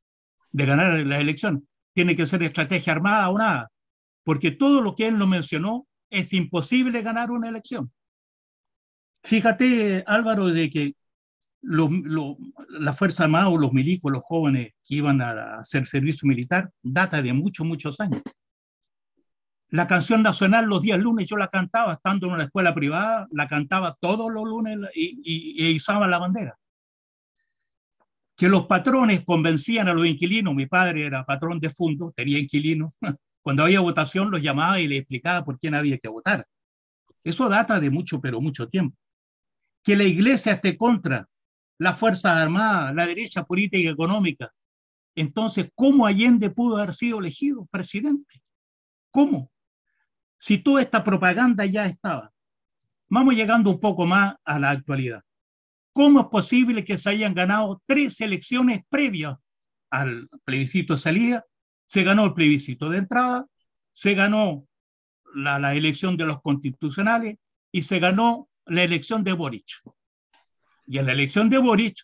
de ganar la elección. Tiene que ser estrategia armada o nada, porque todo lo que él lo mencionó es imposible ganar una elección. Fíjate, Álvaro, de que la Fuerza Armada o los milicos, los jóvenes que iban a hacer servicio militar, data de muchos años. La canción nacional los días lunes yo la cantaba, estando en una escuela privada, la cantaba todos los lunes y izaba la bandera. Que los patrones convencían a los inquilinos, mi padre era patrón de fondo, tenía inquilinos, cuando había votación los llamaba y les explicaba por quién había que votar. Eso data de mucho, pero mucho tiempo. que la iglesia esté contra las Fuerzas Armadas, la derecha política y económica. Entonces, ¿cómo Allende pudo haber sido elegido presidente? ¿Cómo? Si toda esta propaganda ya estaba. Vamos llegando un poco más a la actualidad. ¿Cómo es posible que se hayan ganado 3 elecciones previas al plebiscito de salida? Se ganó el plebiscito de entrada, se ganó la elección de los constitucionales y se ganó la elección de Boric. Y en la elección de Boric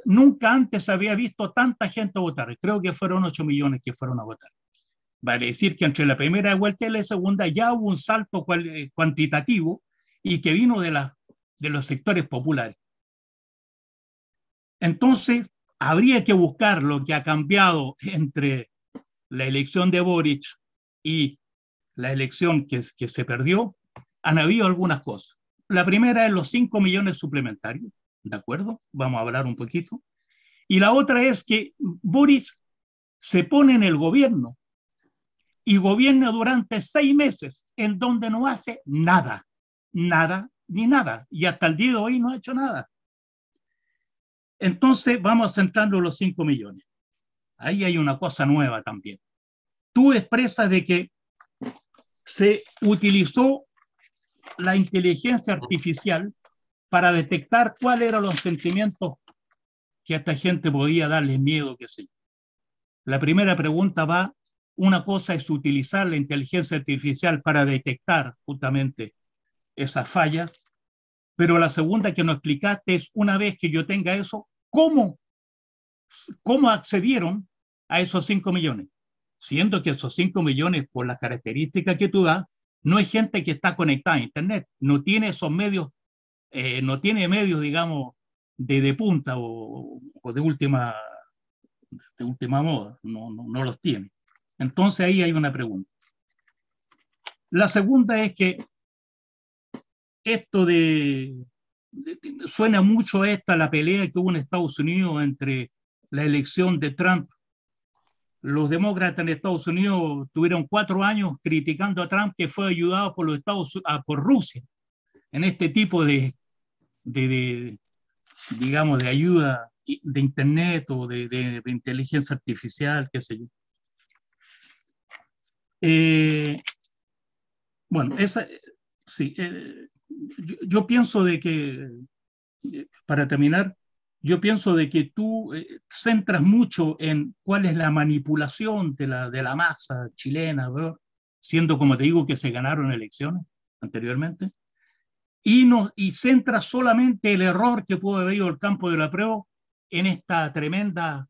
nunca antes había visto tanta gente votar. Creo que fueron 8 millones que fueron a votar. Vale decir que entre la primera vuelta y la segunda ya hubo un salto cuantitativo y que vino de los sectores populares. Entonces, habría que buscar lo que ha cambiado entre la elección de Boric y la elección que se perdió. Han habido algunas cosas. La primera es los 5 millones suplementarios, ¿de acuerdo? Vamos a hablar un poquito. Y la otra es que Boric se pone en el gobierno y gobierna durante 6 meses en donde no hace nada, nada ni nada. Y hasta el día de hoy no ha hecho nada. Entonces vamos a centrarnos en los 5 millones. Ahí hay una cosa nueva también. Tú expresas de que se utilizó la inteligencia artificial para detectar cuáles eran los sentimientos que a esta gente podía darles miedo, qué sé yo. La primera pregunta va, una cosa es utilizar la inteligencia artificial para detectar justamente esas fallas, pero la segunda que nos explicaste es, una vez que yo tenga eso, ¿cómo accedieron a esos 5 millones? Siendo que esos 5 millones, por las características que tú das, no hay gente que está conectada a Internet, no tiene esos medios, no tiene medios, digamos, de punta o de última moda, no los tiene. Entonces ahí hay una pregunta. La segunda es que esto suena mucho la pelea que hubo en Estados Unidos entre la elección de Trump. Los demócratas en Estados Unidos tuvieron 4 años criticando a Trump, que fue ayudado por por Rusia en este tipo digamos, de ayuda de Internet o de inteligencia artificial, qué sé yo. Bueno, sí, yo pienso de que, para terminar, yo pienso de que tú centras mucho en cuál es la manipulación de la masa chilena, ¿verdad? Siendo, como te digo, que se ganaron elecciones anteriormente, y centras solamente el error que pudo haber habido el campo de la prueba en esta tremenda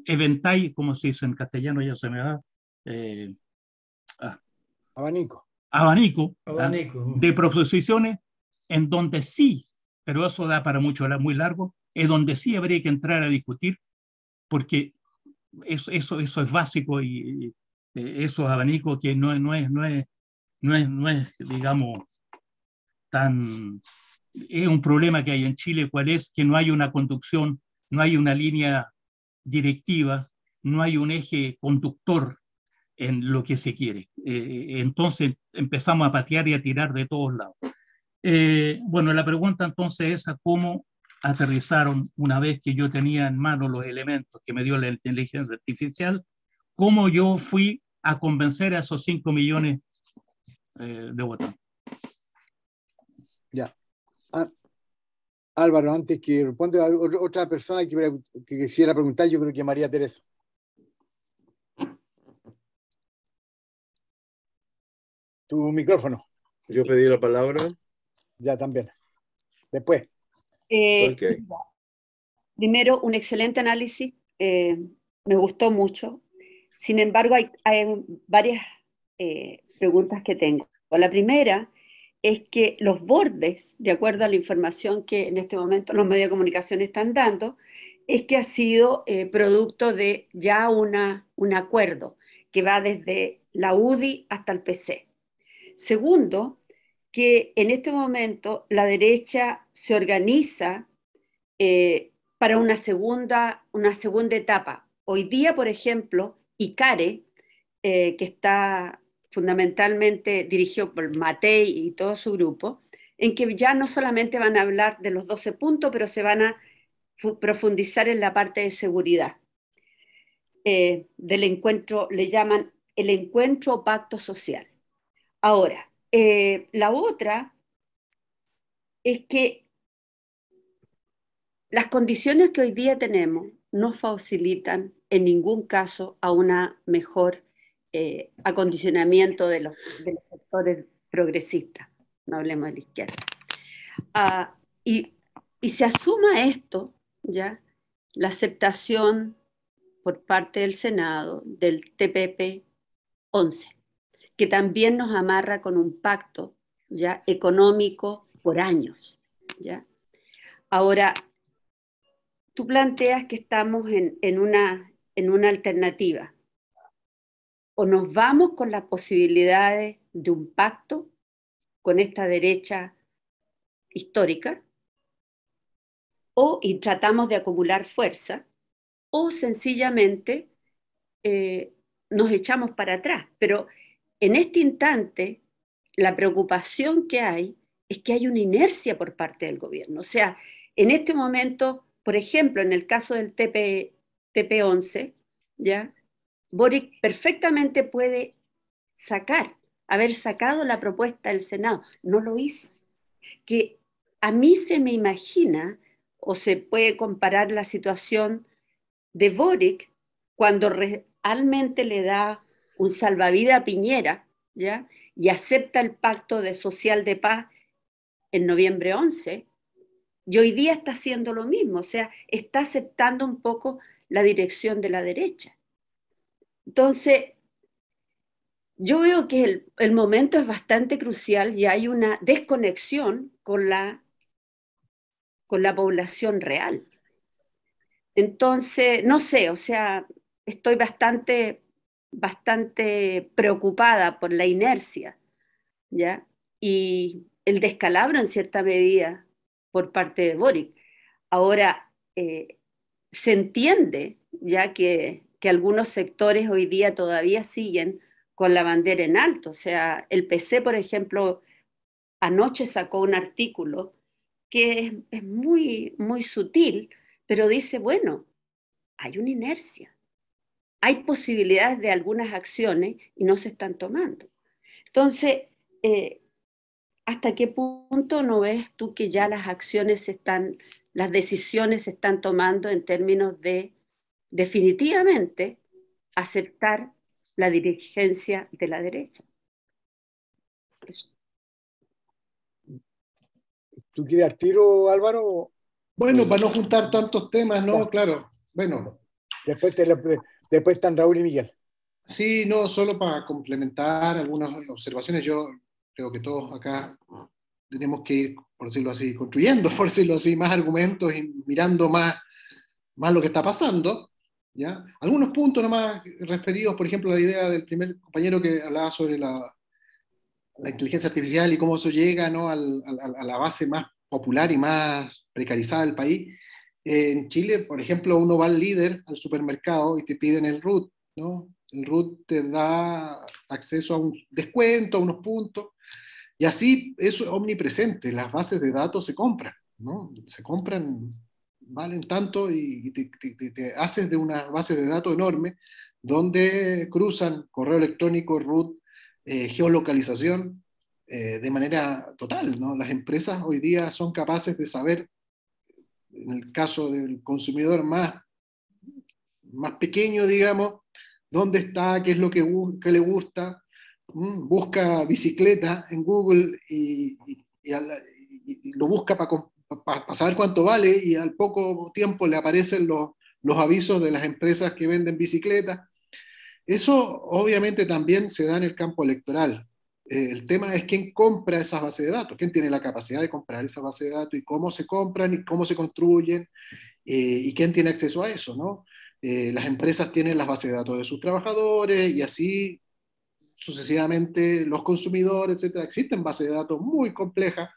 eventay, como se dice en castellano, ya se me da, abanico de proposiciones en donde sí, pero eso da para mucho, muy largo, es donde sí habría que entrar a discutir, porque eso es básico y esos abanicos que no es, digamos, es un problema que hay en Chile, cuál es que no hay una conducción, no hay una línea directiva, no hay un eje conductor en lo que se quiere. Entonces empezamos a patear y a tirar de todos lados. Bueno, la pregunta entonces es cómo aterrizaron, una vez que yo tenía en mano los elementos que me dio la inteligencia artificial, cómo yo fui a convencer a esos 5 millones de votantes. Ya. Álvaro, antes que responda otra persona que quisiera preguntar, yo creo que María Teresa. Tu micrófono. Yo pedí la palabra. Ya, también. Después. Okay. Primero, un excelente análisis. Me gustó mucho. Sin embargo, hay varias preguntas que tengo. La primera es que los bordes, de acuerdo a la información que en este momento los medios de comunicación están dando, es que ha sido producto de ya un acuerdo que va desde la UDI hasta el PC. Segundo, que en este momento la derecha se organiza para una segunda etapa. Hoy día, por ejemplo, ICARE, que está fundamentalmente dirigido por Matei y todo su grupo, en que ya no solamente van a hablar de los 12 puntos, pero se van a profundizar en la parte de seguridad. Del encuentro, le llaman el encuentro o pacto social. Ahora, la otra es que las condiciones que hoy día tenemos no facilitan en ningún caso a una mejor acondicionamiento de los sectores progresistas, no hablemos de la izquierda. Y se asuma esto, ¿ya? La aceptación por parte del Senado del TPP-11, que también nos amarra con un pacto, ¿ya?, económico por años, ¿ya? Ahora, tú planteas que estamos en una alternativa. O nos vamos con las posibilidades de un pacto con esta derecha histórica, y tratamos de acumular fuerza, o sencillamente nos echamos para atrás. Pero en este instante, la preocupación que hay es que hay una inercia por parte del gobierno. O sea, en este momento, por ejemplo, en el caso del TP-11, ¿ya?, Boric perfectamente puede haber sacado la propuesta del Senado. No lo hizo. Que a mí se me imagina, o se puede comparar la situación de Boric cuando realmente le da un salvavidas a Piñera, ¿ya?, y acepta el pacto social de paz en noviembre 11, y hoy día está haciendo lo mismo, o sea, está aceptando un poco la dirección de la derecha. Entonces, yo veo que el momento es bastante crucial y hay una desconexión con la población real. Entonces, no sé, o sea, estoy bastante preocupada por la inercia, ¿ya?, y el descalabro en cierta medida por parte de Boric. Ahora, se entiende ya que algunos sectores hoy día todavía siguen con la bandera en alto. O sea, el PC, por ejemplo, anoche sacó un artículo que es muy, muy sutil, pero dice, bueno, hay una inercia, hay posibilidades de algunas acciones y no se están tomando. Entonces, ¿hasta qué punto no ves tú que ya las decisiones se están tomando en términos de definitivamente aceptar la dirigencia de la derecha? Eso. ¿Tú quieres al tiro, Álvaro? Bueno, para no juntar tantos temas, ¿no? Claro, bueno. Después están Raúl y Miguel. Sí, no, solo para complementar algunas observaciones. Yo creo que todos acá tenemos que ir, por decirlo así, construyendo, por decirlo así, más argumentos y mirando más lo que está pasando, ¿ya? Algunos puntos nomás referidos, por ejemplo, a la idea del primer compañero que hablaba sobre la inteligencia artificial y cómo eso llega, ¿no?, a la base más popular y más precarizada del país. En Chile, por ejemplo, uno va al líder, al supermercado, y te piden el RUT, ¿no? El RUT te da acceso a un descuento, a unos puntos, y así eso es omnipresente. Las bases de datos se compran, ¿no? Se compran, valen tanto, y te haces de una base de datos enorme, donde cruzan correo electrónico, RUT, geolocalización, de manera total, ¿no? Las empresas hoy día son capaces de saber, en el caso del consumidor más pequeño, digamos, dónde está, qué es lo que le gusta, busca bicicleta en Google y lo busca para saber cuánto vale, y al poco tiempo le aparecen los avisos de las empresas que venden bicicletas. Eso obviamente también se da en el campo electoral. El tema es quién compra esas bases de datos, quién tiene la capacidad de comprar esas bases de datos, y cómo se compran y cómo se construyen, y quién tiene acceso a eso, ¿no? Las empresas tienen las bases de datos de sus trabajadores, y así sucesivamente los consumidores, etc. Existen bases de datos muy complejas,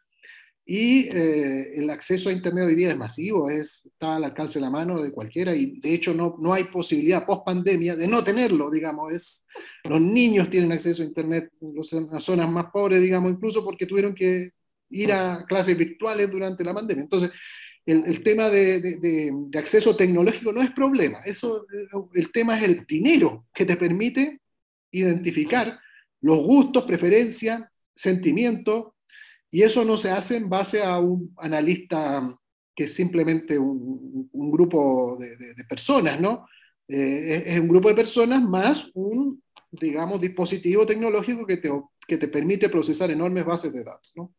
y el acceso a Internet hoy día es masivo, está al alcance de la mano de cualquiera, y de hecho no hay posibilidad post pandemia de no tenerlo, digamos. Los niños tienen acceso a Internet en las zonas más pobres, digamos, incluso porque tuvieron que ir a clases virtuales durante la pandemia. Entonces, el tema de acceso tecnológico no es problema. El tema es el dinero que te permite identificar los gustos, preferencias, sentimientos, y eso no se hace en base a un analista que es simplemente un grupo de personas, ¿no? Es un grupo de personas más un, digamos, dispositivo tecnológico que te permite procesar enormes bases de datos, ¿no?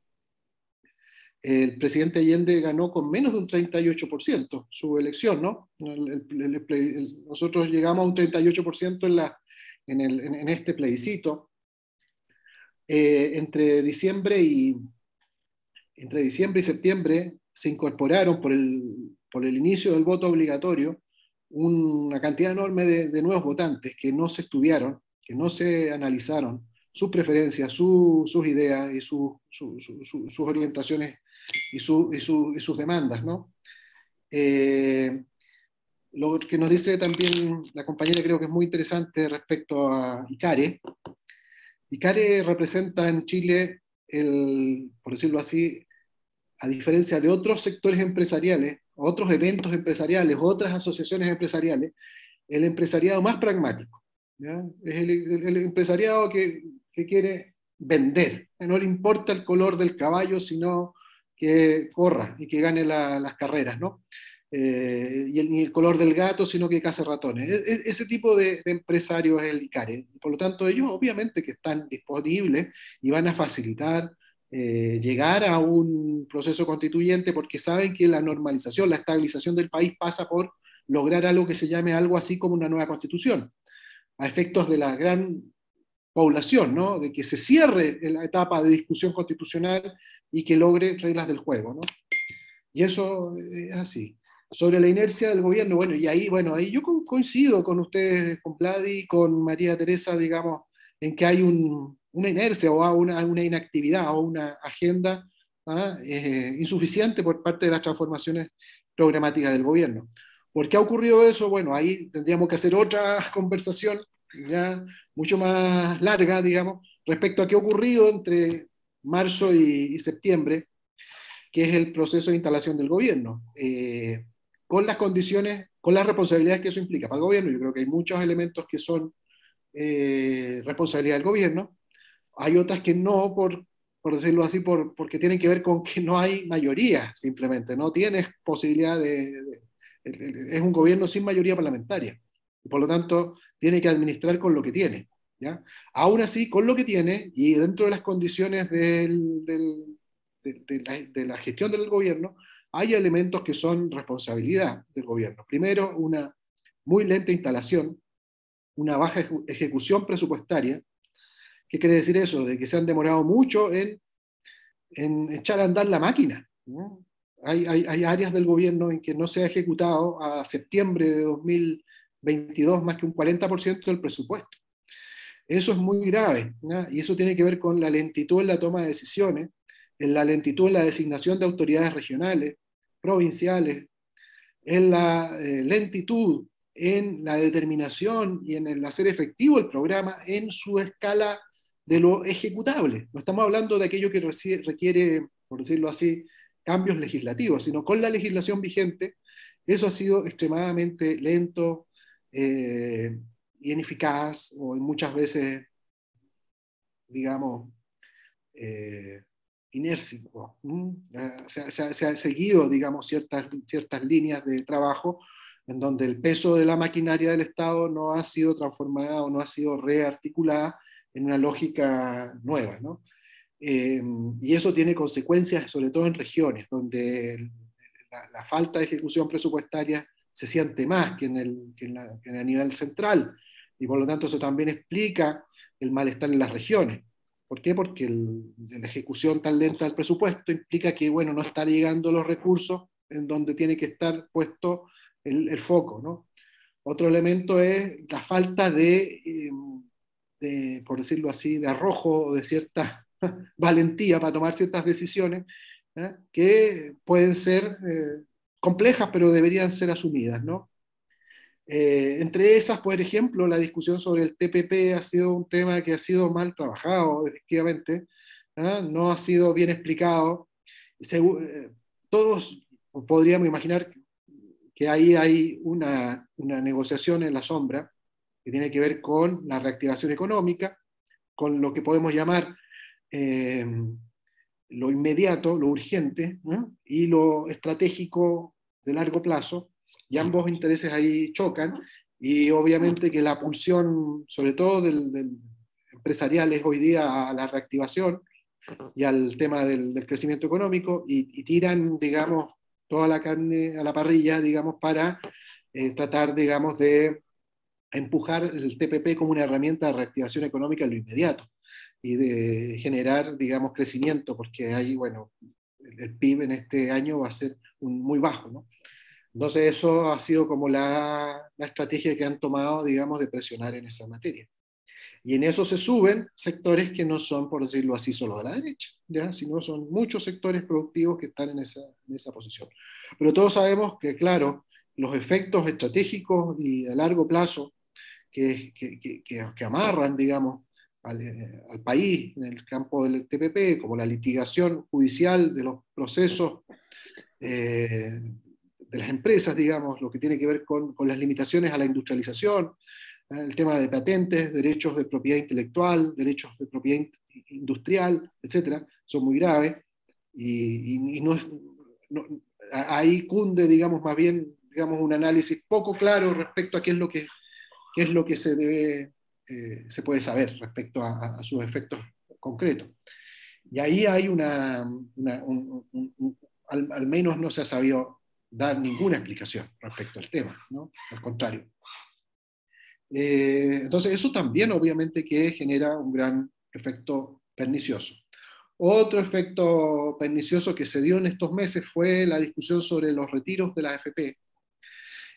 El presidente Allende ganó con menos de un 38% su elección, ¿no? Nosotros llegamos a un 38% en este plebiscito. Entre diciembre y septiembre se incorporaron por el inicio del voto obligatorio una cantidad enorme de nuevos votantes que no se estudiaron, que no se analizaron sus preferencias, sus ideas y sus orientaciones y sus demandas, ¿no? Lo que nos dice también la compañera creo que es muy interesante respecto a ICARE. ICARE representa en Chile, por decirlo así, a diferencia de otros sectores empresariales, otros eventos empresariales, otras asociaciones empresariales, el empresariado más pragmático, ¿ya? Es el empresariado que quiere vender, no le importa el color del caballo, sino que corra y que gane las carreras, ¿no? Ni el color del gato, sino que case ratones. Ese tipo de empresarios es el ICARE. Por lo tanto, ellos obviamente que están disponibles y van a facilitar llegar a un proceso constituyente porque saben que la normalización, la estabilización del país pasa por lograr algo que se llame algo así como una nueva constitución, a efectos de la gran población, ¿no? De que se cierre la etapa de discusión constitucional y que logre reglas del juego, ¿no? Y eso es así. Sobre la inercia del gobierno, y ahí yo coincido con ustedes, con Vladi, con María Teresa, digamos, en que hay una inercia o una inactividad o una agenda insuficiente por parte de las transformaciones programáticas del gobierno. ¿Por qué ha ocurrido eso? Bueno, ahí tendríamos que hacer otra conversación ya mucho más larga, digamos, respecto a qué ha ocurrido entre marzo y septiembre, que es el proceso de instalación del gobierno, con las condiciones, con las responsabilidades que eso implica para el gobierno. Yo creo que hay muchos elementos que son responsabilidad del gobierno, hay otras que no, por decirlo así, porque tienen que ver con que no hay mayoría, simplemente, no tienes posibilidad es un gobierno sin mayoría parlamentaria, y por lo tanto tiene que administrar con lo que tiene, ¿ya? Aún así, con lo que tiene, y dentro de las condiciones de la gestión del gobierno, hay elementos que son responsabilidad del gobierno. Primero, una muy lenta instalación, una baja ejecución presupuestaria. ¿Qué quiere decir eso? De que se han demorado mucho en echar a andar la máquina, ¿no? Hay áreas del gobierno en que no se ha ejecutado a septiembre de 2022 más que un 40% del presupuesto. Eso es muy grave, ¿no? Y eso tiene que ver con la lentitud en la toma de decisiones, en la lentitud en la designación de autoridades regionales, provinciales, en la lentitud en la determinación y en el hacer efectivo el programa en su escala de lo ejecutable. No estamos hablando de aquello que requiere, por decirlo así, cambios legislativos, sino con la legislación vigente, eso ha sido extremadamente lento, ineficaz, o muchas veces, digamos, inércico. Se ha seguido, digamos, ciertas líneas de trabajo en donde el peso de la maquinaria del Estado no ha sido transformada o no ha sido rearticulada en una lógica nueva, ¿no? Y eso tiene consecuencias, sobre todo en regiones, donde la falta de ejecución presupuestaria se siente más que a nivel central, y por lo tanto eso también explica el malestar en las regiones. ¿Por qué? Porque la ejecución tan lenta del presupuesto implica que, bueno, no están llegando los recursos en donde tiene que estar puesto el foco, ¿no? Otro elemento es la falta por decirlo así, de arrojo o de cierta valentía para tomar ciertas decisiones que pueden ser complejas, pero deberían ser asumidas, ¿no? Entre esas, por ejemplo, la discusión sobre el TPP ha sido un tema que ha sido mal trabajado, efectivamente, no ha sido bien explicado. Todos podríamos imaginar que ahí hay una negociación en la sombra que tiene que ver con la reactivación económica, con lo que podemos llamar lo inmediato, lo urgente, y lo estratégico de largo plazo, y ambos intereses ahí chocan, y obviamente que la pulsión, sobre todo del empresarial, es hoy día a la reactivación y al tema del crecimiento económico, y tiran, digamos, toda la carne a la parrilla, digamos, para tratar, digamos, de empujar el TPP como una herramienta de reactivación económica en lo inmediato, y de generar, digamos, crecimiento, porque ahí, bueno, el PIB en este año va a ser muy bajo, ¿no? Entonces eso ha sido como la estrategia que han tomado, digamos, de presionar en esa materia. Y en eso se suben sectores que no son, por decirlo así, solo de la derecha, ¿ya? Sino son muchos sectores productivos que están en esa posición. Pero todos sabemos que, claro, los efectos estratégicos y a largo plazo que amarran, digamos, al país en el campo del TPP, como la litigación judicial de los procesos de las empresas, digamos, lo que tiene que ver con las limitaciones a la industrialización, el tema de patentes, derechos de propiedad intelectual, derechos de propiedad industrial, etcétera, son muy graves, y ahí cunde, digamos, más bien, digamos, un análisis poco claro respecto a qué es lo que se puede saber respecto a sus efectos concretos. Y ahí hay al menos no se ha sabido dar ninguna explicación respecto al tema, ¿no? Al contrario. Entonces eso también obviamente que genera un gran efecto pernicioso. Otro efecto pernicioso que se dio en estos meses fue la discusión sobre los retiros de la AFP.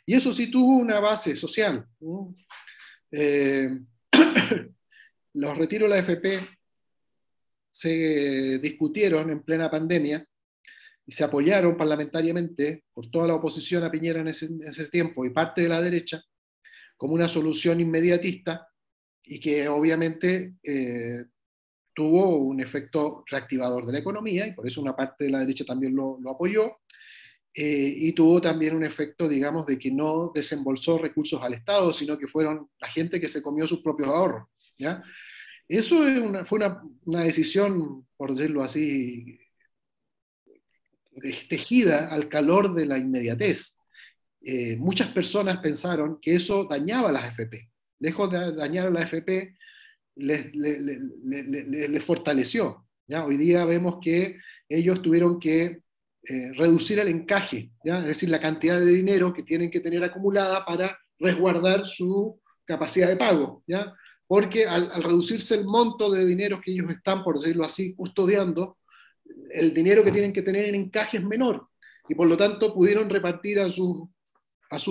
Y eso sí tuvo una base social, ¿no? Los retiros de la AFP se discutieron en plena pandemia y se apoyaron parlamentariamente por toda la oposición a Piñera en ese tiempo y parte de la derecha como una solución inmediatista, y que obviamente tuvo un efecto reactivador de la economía, y por eso una parte de la derecha también lo apoyó, y tuvo también un efecto, digamos, de que no desembolsó recursos al Estado, sino que fueron la gente que se comió sus propios ahorros, ¿ya? Eso fue una decisión, por decirlo así, tejida al calor de la inmediatez. Muchas personas pensaron que eso dañaba a las AFP. Lejos de dañar a las AFP, les fortaleció, ¿ya? Hoy día vemos que ellos tuvieron que reducir el encaje, ¿ya? Es decir, la cantidad de dinero que tienen que tener acumulada para resguardar su capacidad de pago, ¿ya? Porque al reducirse el monto de dinero que ellos están, por decirlo así, custodiando, el dinero que tienen que tener en encaje es menor, y por lo tanto pudieron repartir a sus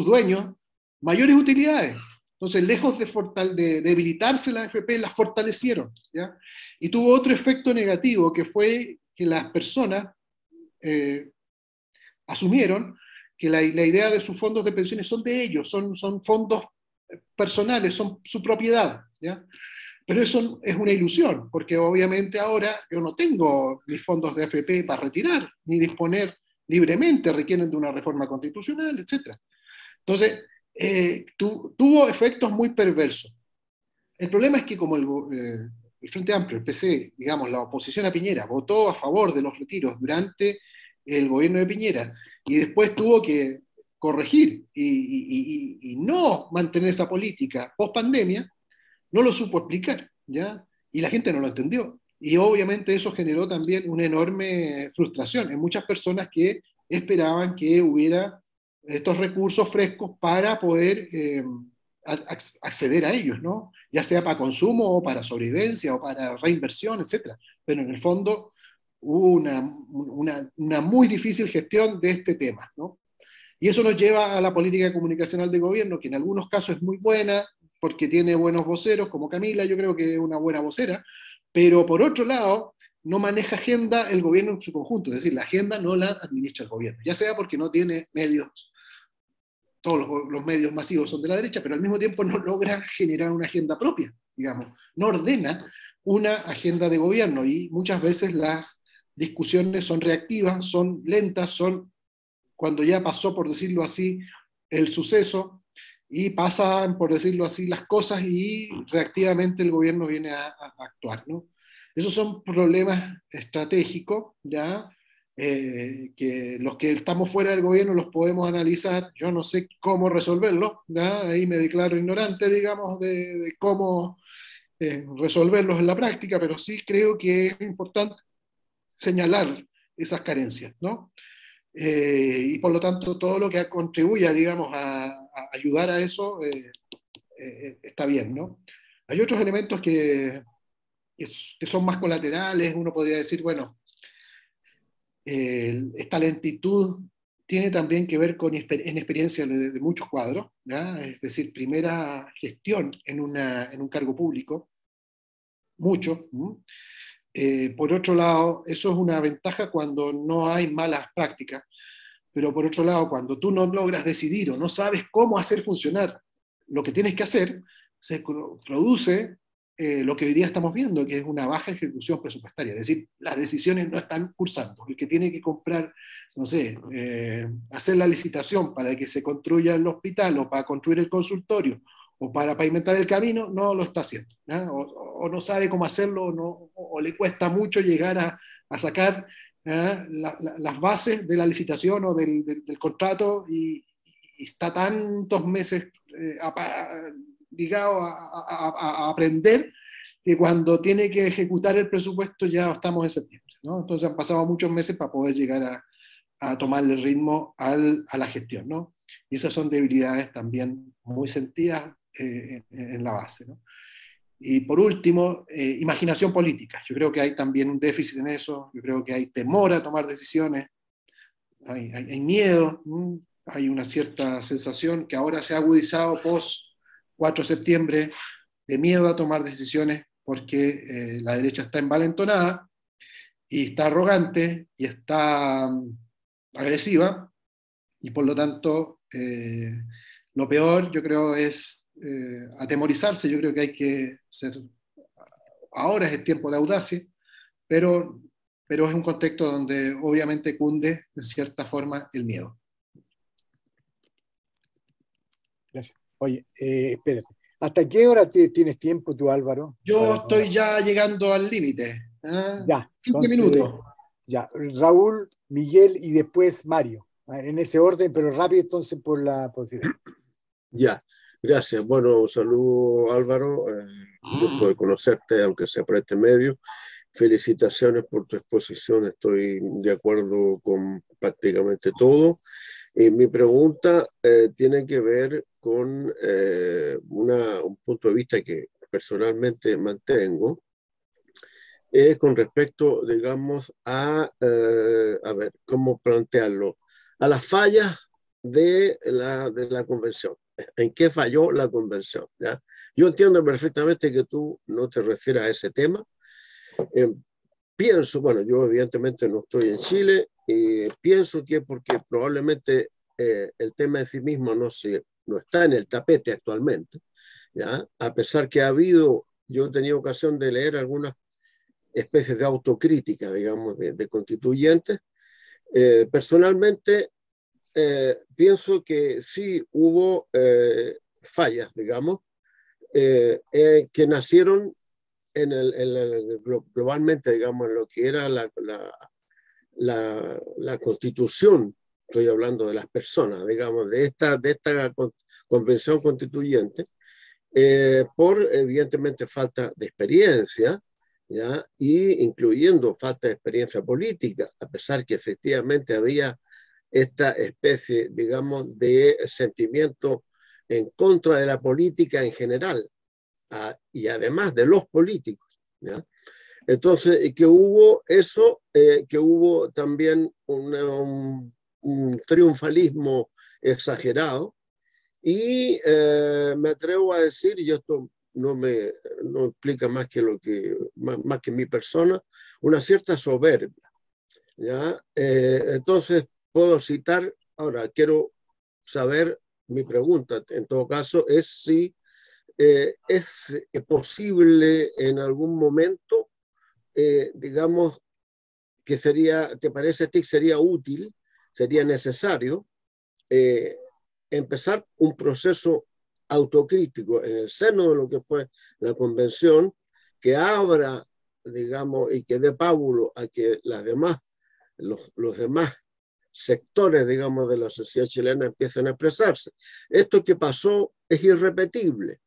dueños mayores utilidades. Entonces, lejos de debilitarse la AFP, las fortalecieron, ¿ya? Y tuvo otro efecto negativo, que fue que las personas asumieron que la idea de sus fondos de pensiones son de ellos, son fondos personales, son su propiedad, ¿ya? Pero eso es una ilusión, porque obviamente ahora yo no tengo mis fondos de AFP para retirar, ni disponer libremente, requieren de una reforma constitucional, etc. Entonces, tuvo efectos muy perversos. El problema es que como el Frente Amplio, el PC, digamos, la oposición a Piñera, votó a favor de los retiros durante el gobierno de Piñera, y después tuvo que corregir y no mantener esa política post pandemia, no lo supo explicar, ¿ya? Y la gente no lo entendió. Y obviamente eso generó también una enorme frustración en muchas personas que esperaban que hubiera estos recursos frescos para poder acceder a ellos, ¿no? Ya sea para consumo o para sobrevivencia o para reinversión, etc. Pero en el fondo hubo una muy difícil gestión de este tema, ¿no? Y eso nos lleva a la política comunicacional del gobierno, que en algunos casos es muy buena, porque tiene buenos voceros, como Camila, yo creo que es una buena vocera, pero por otro lado, no maneja agenda el gobierno en su conjunto, es decir, la agenda no la administra el gobierno, ya sea porque no tiene medios, todos los medios masivos son de la derecha, pero al mismo tiempo no logra generar una agenda propia, digamos, no ordena una agenda de gobierno, y muchas veces las discusiones son reactivas, son lentas, son cuando ya pasó, por decirlo así, el suceso, y pasan, por decirlo así, las cosas, y reactivamente el gobierno viene a actuar, ¿no? Esos son problemas estratégicos, ¿ya? Que los que estamos fuera del gobierno los podemos analizar. Yo no sé cómo resolverlos, ¿ya? Ahí me declaro ignorante, digamos, de cómo resolverlos en la práctica, pero sí creo que es importante señalar esas carencias, ¿no? Y por lo tanto, todo lo que contribuya, digamos, a ayudar a eso está bien, ¿no? Hay otros elementos que son más colaterales. Uno podría decir, bueno, esta lentitud tiene también que ver con experiencia de muchos cuadros, ¿ya? Es decir, primera gestión en un cargo público, mucho. Por otro lado, eso es una ventaja cuando no hay malas prácticas, pero por otro lado, cuando tú no logras decidir o no sabes cómo hacer funcionar lo que tienes que hacer, se produce lo que hoy día estamos viendo, que es una baja ejecución presupuestaria. Es decir, las decisiones no están cursando. El que tiene que comprar, no sé, hacer la licitación para que se construya el hospital, o para construir el consultorio, o para pavimentar el camino, no lo está haciendo, ¿no? O no sabe cómo hacerlo, o le cuesta mucho llegar a sacar las bases de la licitación o del contrato, y está tantos meses ligado a aprender, que cuando tiene que ejecutar el presupuesto ya estamos en septiembre, ¿no? Entonces han pasado muchos meses para poder llegar a tomarle ritmo a la gestión, ¿no? Y esas son debilidades también muy sentidas en la base, ¿no? Y por último, imaginación política. Yo creo que hay también un déficit en eso. Yo creo que hay temor a tomar decisiones, hay miedo, hay una cierta sensación que ahora se ha agudizado post 4 de septiembre, de miedo a tomar decisiones, porque la derecha está envalentonada y está arrogante y está agresiva, y por lo tanto lo peor, yo creo, es atemorizarse. Yo creo que hay que ser, ahora es el tiempo de audacia, pero es un contexto donde obviamente cunde de cierta forma el miedo. Gracias. Oye, espérate. ¿Hasta qué hora tienes tiempo tú, Álvaro? Yo estoy ya llegando al límite. Ya, 15 entonces, minutos. Ya, Raúl, Miguel y después Mario. En ese orden, pero rápido entonces por la posibilidad. Ya, gracias. Bueno, un saludo, Álvaro. Gusto de conocerte, aunque sea por este medio. Felicitaciones por tu exposición. Estoy de acuerdo con prácticamente todo. Mi pregunta tiene que ver con un punto de vista que personalmente mantengo. Es con respecto, digamos, a ver, ¿cómo plantearlo? A las fallas de la convención. ¿En qué falló la convención? ¿Ya? Yo entiendo perfectamente que tú no te refieres a ese tema. Pienso, bueno, yo evidentemente no estoy en Chile, y pienso que porque probablemente el tema en sí mismo no está en el tapete actualmente, ¿ya? A pesar que yo he tenido ocasión de leer algunas especies de autocrítica, digamos, de constituyentes. Personalmente, pienso que sí hubo fallas, digamos, que nacieron globalmente, digamos, en lo que era la constitución. Estoy hablando de las personas, digamos, de esta convención constituyente, por evidentemente falta de experiencia, ¿ya? Y incluyendo falta de experiencia política, a pesar que efectivamente había esta especie, digamos, de sentimiento en contra de la política en general, y además de los políticos, ¿ya? Entonces, que hubo eso, que hubo también un triunfalismo exagerado, y me atrevo a decir, y esto no implica más que mi persona, una cierta soberbia, ¿ya? Entonces, puedo citar, ahora quiero saber, mi pregunta en todo caso es si ¿es posible en algún momento, digamos, que sería, te parece a ti que sería útil, sería necesario empezar un proceso autocrítico en el seno de lo que fue la convención, que abra, digamos, y que dé pábulo a que los demás sectores, digamos, de la sociedad chilena empiecen a expresarse? Esto que pasó es irrepetible.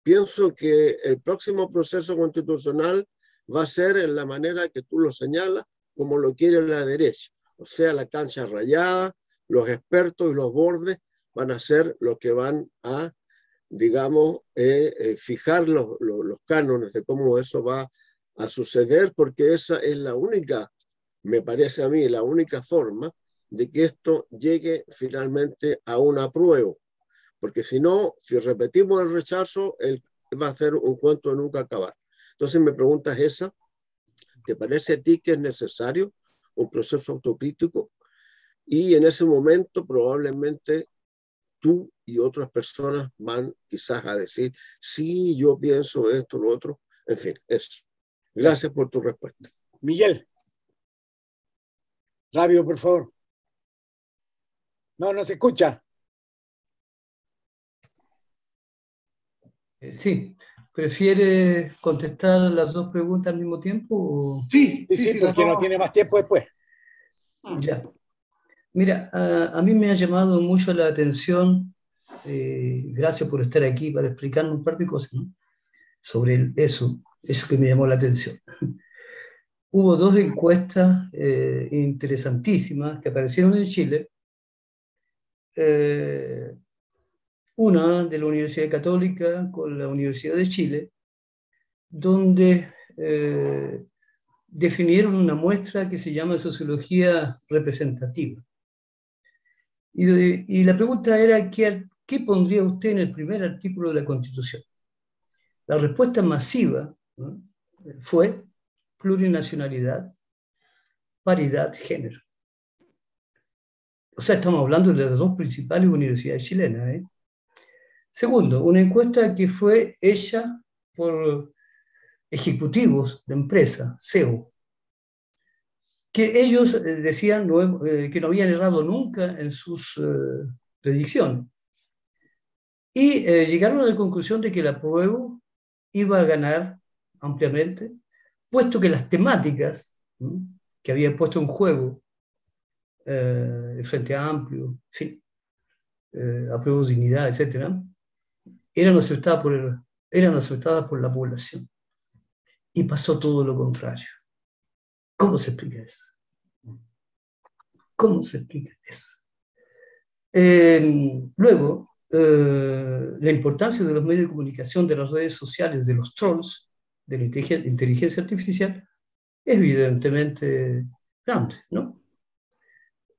Pienso que el próximo proceso constitucional va a ser en la manera que tú lo señalas, como lo quiere la derecha. O sea, la cancha rayada, los expertos y los bordes van a ser los que van a, digamos, fijar los cánones de cómo eso va a suceder, porque esa es la única, me parece a mí, la única forma de que esto llegue finalmente a un apruebo. Porque si no, si repetimos el rechazo, va a ser un cuento de nunca acabar. Entonces mi pregunta es esa: ¿te parece a ti que es necesario un proceso autocrítico? Y en ese momento probablemente tú y otras personas van quizás a decir, sí, yo pienso esto, lo otro. En fin, eso. Gracias por tu respuesta. Miguel. Rápido, por favor. No se escucha. Sí. ¿Prefiere contestar las dos preguntas al mismo tiempo? Sí, porque no tiene más tiempo después. Ya. Mira, a mí me ha llamado mucho la atención, gracias por estar aquí para explicarme un par de cosas, ¿no? Sobre eso que me llamó la atención. Hubo dos encuestas interesantísimas que aparecieron en Chile. Una de la Universidad Católica con la Universidad de Chile, donde definieron una muestra que se llama sociología representativa. Y la pregunta era, ¿qué pondría usted en el primer artículo de la Constitución? La respuesta masiva, ¿no?, fue plurinacionalidad, paridad, género. O sea, estamos hablando de las dos principales universidades chilenas, ¿eh? Segundo, una encuesta que fue hecha por ejecutivos de empresa, CEO, que ellos decían que no habían errado nunca en sus predicciones. Y llegaron a la conclusión de que el apruebo iba a ganar ampliamente, puesto que las temáticas que había puesto en juego el Frente Amplio, sí, apruebo dignidad, etcétera, eran aceptadas por la población. Y pasó todo lo contrario. ¿Cómo se explica eso? ¿Cómo se explica eso? Luego, la importancia de los medios de comunicación, de las redes sociales, de los trolls, de la inteligencia artificial, es evidentemente grande, ¿no?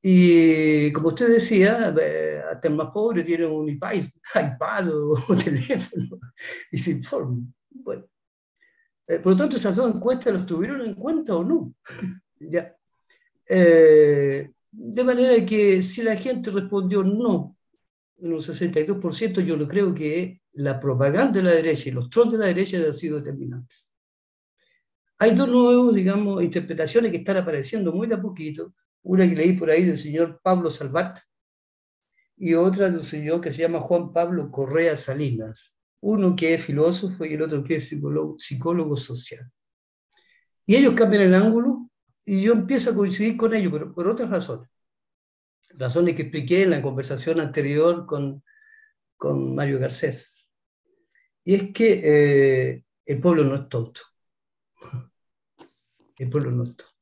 Y como usted decía, hasta el más pobre tiene un iPad o teléfono y se informa. Bueno, por lo tanto, esas dos encuestas las tuvieron en cuenta o no. Ya. De manera que si la gente respondió no, en un 62%, yo no creo que la propaganda de la derecha y los trolls de la derecha hayan sido determinantes. Hay dos nuevas, digamos, interpretaciones que están apareciendo muy de a poquito. Una que leí por ahí del señor Pablo Salvat y otra del señor que se llama Juan Pablo Correa Salinas. Uno que es filósofo y el otro que es psicólogo social. Y ellos cambian el ángulo y yo empiezo a coincidir con ellos, pero por otras razones. Razones que expliqué en la conversación anterior con Mario Garcés. Y es que el pueblo no es tonto. El pueblo no es tonto.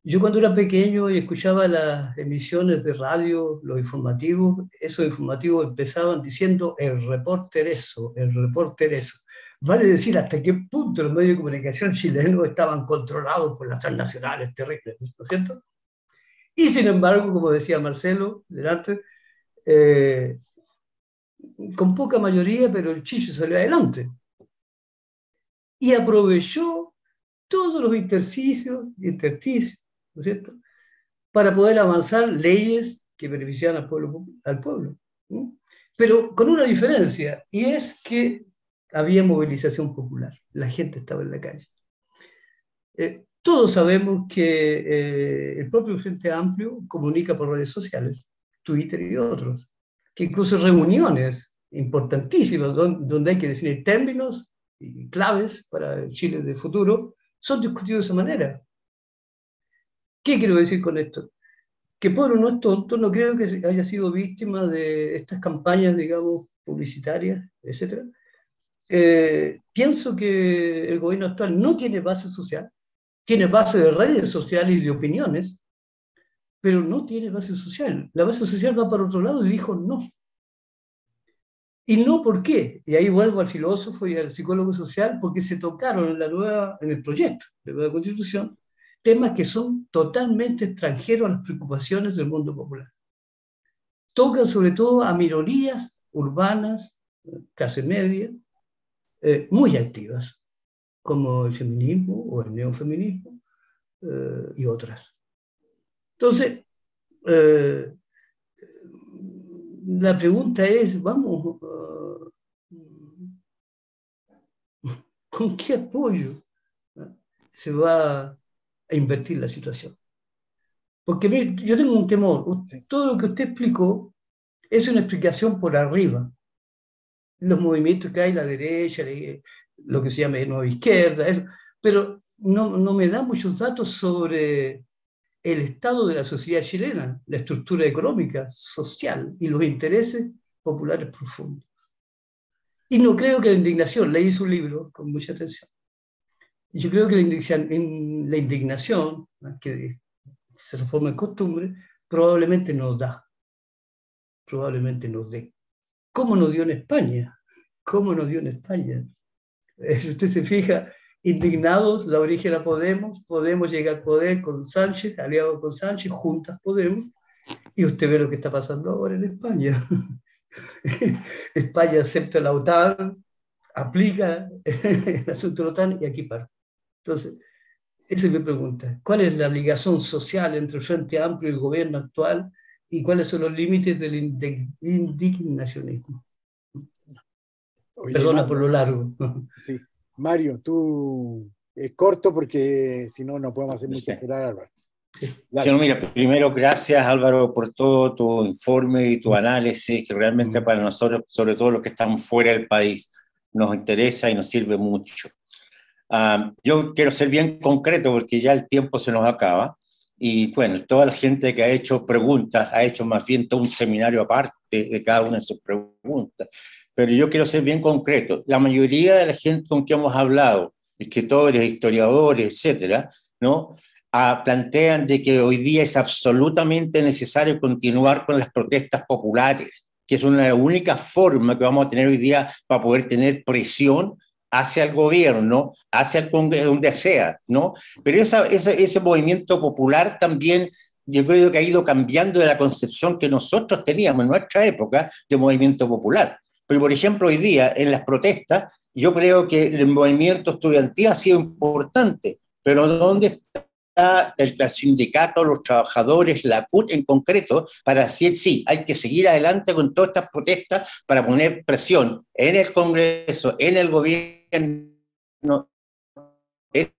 Yo cuando era pequeño y escuchaba las emisiones de radio, los informativos, esos informativos empezaban diciendo el reporter eso, el reporter eso. Vale decir hasta qué punto los medios de comunicación chilenos estaban controlados por las transnacionales terribles, ¿no es cierto? Y sin embargo, como decía Marcelo delante, con poca mayoría, pero el Chicho salió adelante. Y aprovechó todos los intersticios, ¿no es cierto?, para poder avanzar leyes que beneficiaran al pueblo, ¿no? Pero con una diferencia, y es que había movilización popular, la gente estaba en la calle. Todos sabemos que el propio Frente Amplio comunica por redes sociales, Twitter y otros, que incluso reuniones importantísimas donde hay que definir términos y claves para el Chile del futuro son discutidos de esa manera. ¿Qué quiero decir con esto? Que Pueblo no es tonto, no creo que haya sido víctima de estas campañas, digamos, publicitarias, etc. Pienso que el gobierno actual no tiene base social, tiene base de redes sociales y de opiniones, pero no tiene base social. La base social va para otro lado y dijo no. Y no, ¿por qué? Y ahí vuelvo al filósofo y al psicólogo social, porque se tocaron en el proyecto de la nueva Constitución temas que son totalmente extranjeros a las preocupaciones del mundo popular. Tocan sobre todo a minorías urbanas, clase media, muy activas, como el feminismo o el neofeminismo y otras. Entonces, la pregunta es, vamos, ¿con qué apoyo se va a invertir la situación? Porque mire, yo tengo un temor. Todo lo que usted explicó es una explicación por arriba. Los movimientos que hay, la derecha, lo que se llama nueva izquierda, eso, pero no me da muchos datos sobre el estado de la sociedad chilena, la estructura económica, social y los intereses populares profundos. Y no creo que la indignación, leí su libro con mucha atención, y yo creo que la indignación, que se transforma en costumbre, probablemente nos dé. ¿Cómo nos dio en España? ¿Cómo nos dio en España? Si usted se fija, indignados, la origen a Podemos llega al poder con Sánchez, aliado con Sánchez, juntas Podemos, y usted ve lo que está pasando ahora en España. España acepta la OTAN, aplica el asunto de la OTAN y aquí para. Entonces, esa es mi pregunta. ¿Cuál es la ligación social entre el Frente Amplio y el gobierno actual y cuáles son los límites del indignacionismo? Oye, Perdona Mario, por lo largo. Sí. Mario, tú es corto porque si no, no podemos hacer mucho esperar, Álvaro. Sí, no, mira, primero gracias Álvaro por todo tu informe y tu análisis, que realmente para nosotros, sobre todo los que estamos fuera del país, nos interesa y nos sirve mucho. Yo quiero ser bien concreto porque ya el tiempo se nos acaba y bueno, toda la gente que ha hecho preguntas ha hecho más bien todo un seminario aparte de cada una de sus preguntas, pero yo quiero ser bien concreto. La mayoría de la gente con que hemos hablado, escritores, historiadores, etcétera, ¿no? Plantean de que hoy día es absolutamente necesario continuar con las protestas populares, que es una única forma que vamos a tener hoy día para poder tener presión hacia el gobierno, hacia el Congreso, donde sea, ¿no? Pero ese movimiento popular también, yo creo que ha ido cambiando de la concepción que nosotros teníamos en nuestra época de movimiento popular. Pero, por ejemplo, hoy día en las protestas, yo creo que el movimiento estudiantil ha sido importante, pero ¿dónde está el sindicato, los trabajadores, la CUT en concreto, para decir sí, hay que seguir adelante con todas estas protestas para poner presión en el Congreso, en el gobierno, en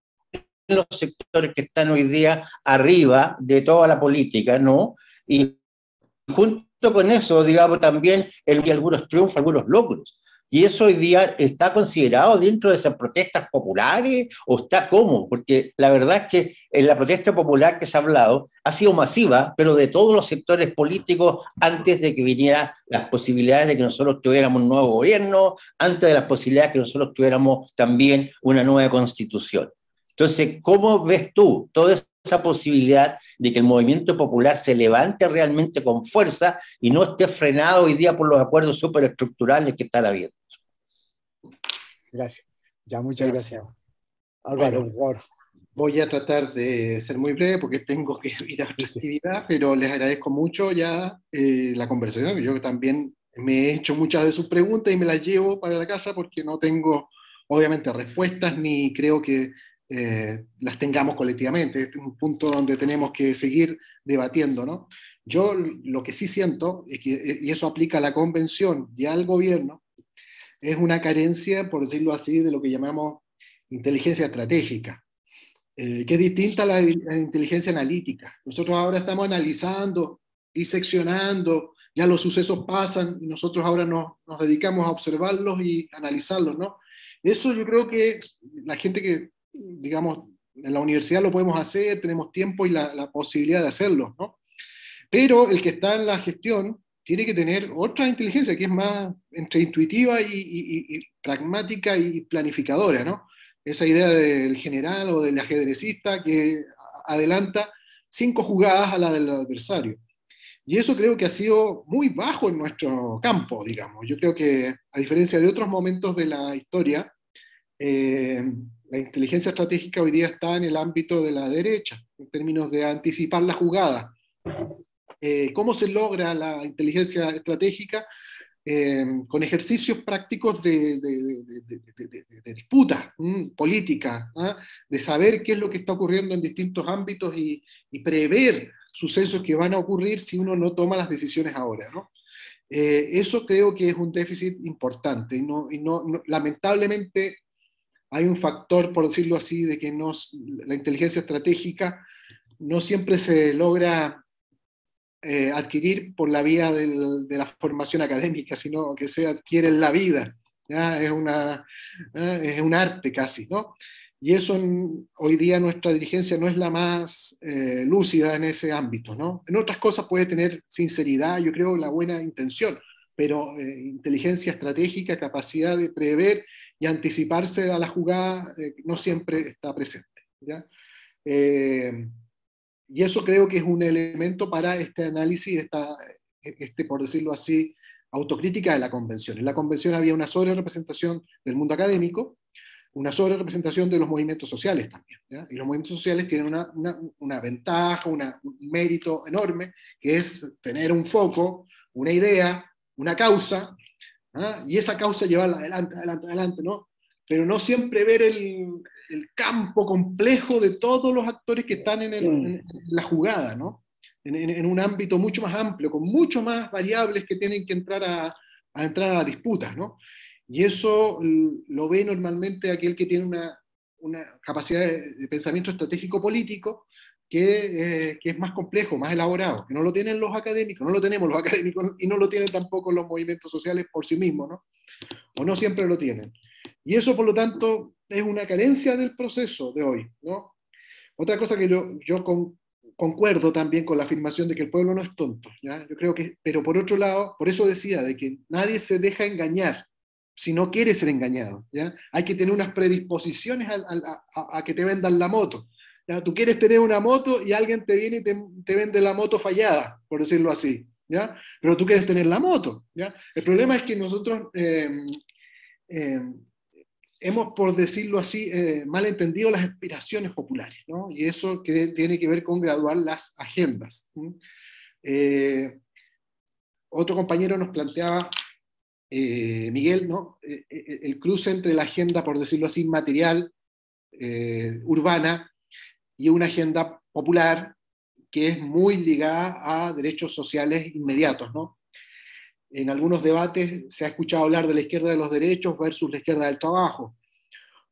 los sectores que están hoy día arriba de toda la política, ¿no? Y junto con eso, digamos, también algunos triunfos, algunos logros. ¿Y eso hoy día está considerado dentro de esas protestas populares o está cómo? Porque la verdad es que en la protesta popular que se ha hablado ha sido masiva, pero de todos los sectores políticos antes de que vinieran las posibilidades de que nosotros tuviéramos un nuevo gobierno, antes de las posibilidades de que nosotros tuviéramos también una nueva constitución. Entonces, ¿cómo ves tú toda esa posibilidad de que el movimiento popular se levante realmente con fuerza y no esté frenado hoy día por los acuerdos superestructurales que están habiendo? Gracias. Ya, muchas gracias. Álvaro, bueno, voy a tratar de ser muy breve porque tengo que ir a otra actividad, pero les agradezco mucho ya la conversación. Yo también me he hecho muchas de sus preguntas y me las llevo para la casa porque no tengo, obviamente, respuestas ni creo que las tengamos colectivamente. Este es un punto donde tenemos que seguir debatiendo, ¿no? Yo lo que sí siento, es que, y eso aplica a la convención y al gobierno, es una carencia, por decirlo así, de lo que llamamos inteligencia estratégica, que es distinta a la inteligencia analítica. Nosotros ahora estamos analizando, diseccionando, ya los sucesos pasan y nosotros ahora nos dedicamos a observarlos y analizarlos, ¿no? Eso yo creo que la gente que, digamos, en la universidad lo podemos hacer, tenemos tiempo y la posibilidad de hacerlo, ¿no? Pero el que está en la gestión tiene que tener otra inteligencia que es más entre intuitiva y pragmática y planificadora, ¿no? Esa idea del general o del ajedrecista que adelanta 5 jugadas a la del adversario. Y eso creo que ha sido muy bajo en nuestro campo, digamos. Yo creo que, a diferencia de otros momentos de la historia, la inteligencia estratégica hoy día está en el ámbito de la derecha, en términos de anticipar la jugada. ¿Cómo se logra la inteligencia estratégica? Con ejercicios prácticos de disputa política, ¿eh? De saber qué es lo que está ocurriendo en distintos ámbitos y prever sucesos que van a ocurrir si uno no toma las decisiones ahora, ¿no? Eso creo que es un déficit importante y lamentablemente hay un factor, por decirlo así, de que la inteligencia estratégica no siempre se logra adquirir por la vía de la formación académica, sino que se adquiere en la vida, ¿ya? Es un arte casi, ¿no? Y eso hoy día nuestra dirigencia no es la más lúcida en ese ámbito, ¿no? En otras cosas puede tener sinceridad, yo creo, la buena intención, pero inteligencia estratégica, capacidad de prever y anticiparse a la jugada, no siempre está presente, ¿ya? Y eso creo que es un elemento para este análisis, por decirlo así, autocrítica de la convención. En la convención había una sobrerepresentación del mundo académico, una sobrerepresentación de los movimientos sociales también, ¿ya? Y los movimientos sociales tienen una ventaja, un mérito enorme, que es tener un foco, una idea, una causa, ¿ah? Y esa causa llevarla adelante, ¿no? Pero no siempre ver el campo complejo de todos los actores que están en la jugada, ¿no? En un ámbito mucho más amplio, con mucho más variables que tienen que entrar a entrar a la disputa, ¿no? Y eso lo ve normalmente aquel que tiene una capacidad de pensamiento estratégico político que es más complejo, más elaborado, que no lo tienen los académicos, no lo tenemos los académicos y no lo tienen tampoco los movimientos sociales por sí mismos, ¿no? O no siempre lo tienen. Y eso, por lo tanto, es una carencia del proceso de hoy, ¿no? Otra cosa que yo concuerdo también con la afirmación de que el pueblo no es tonto, ¿ya? Yo creo que, pero por otro lado, por eso decía de que nadie se deja engañar si no quiere ser engañado, ¿ya? Hay que tener unas predisposiciones a que te vendan la moto, ¿ya? Tú quieres tener una moto y alguien te viene y te vende la moto fallada, por decirlo así, ¿ya? Pero tú quieres tener la moto, ¿ya? El problema es que nosotros hemos, por decirlo así, malentendido las aspiraciones populares, ¿no? Y eso que tiene que ver con graduar las agendas. Otro compañero nos planteaba, Miguel, ¿no? El cruce entre la agenda, por decirlo así, material, urbana, y una agenda popular que es muy ligada a derechos sociales inmediatos, ¿no? En algunos debates se ha escuchado hablar de la izquierda de los derechos versus la izquierda del trabajo,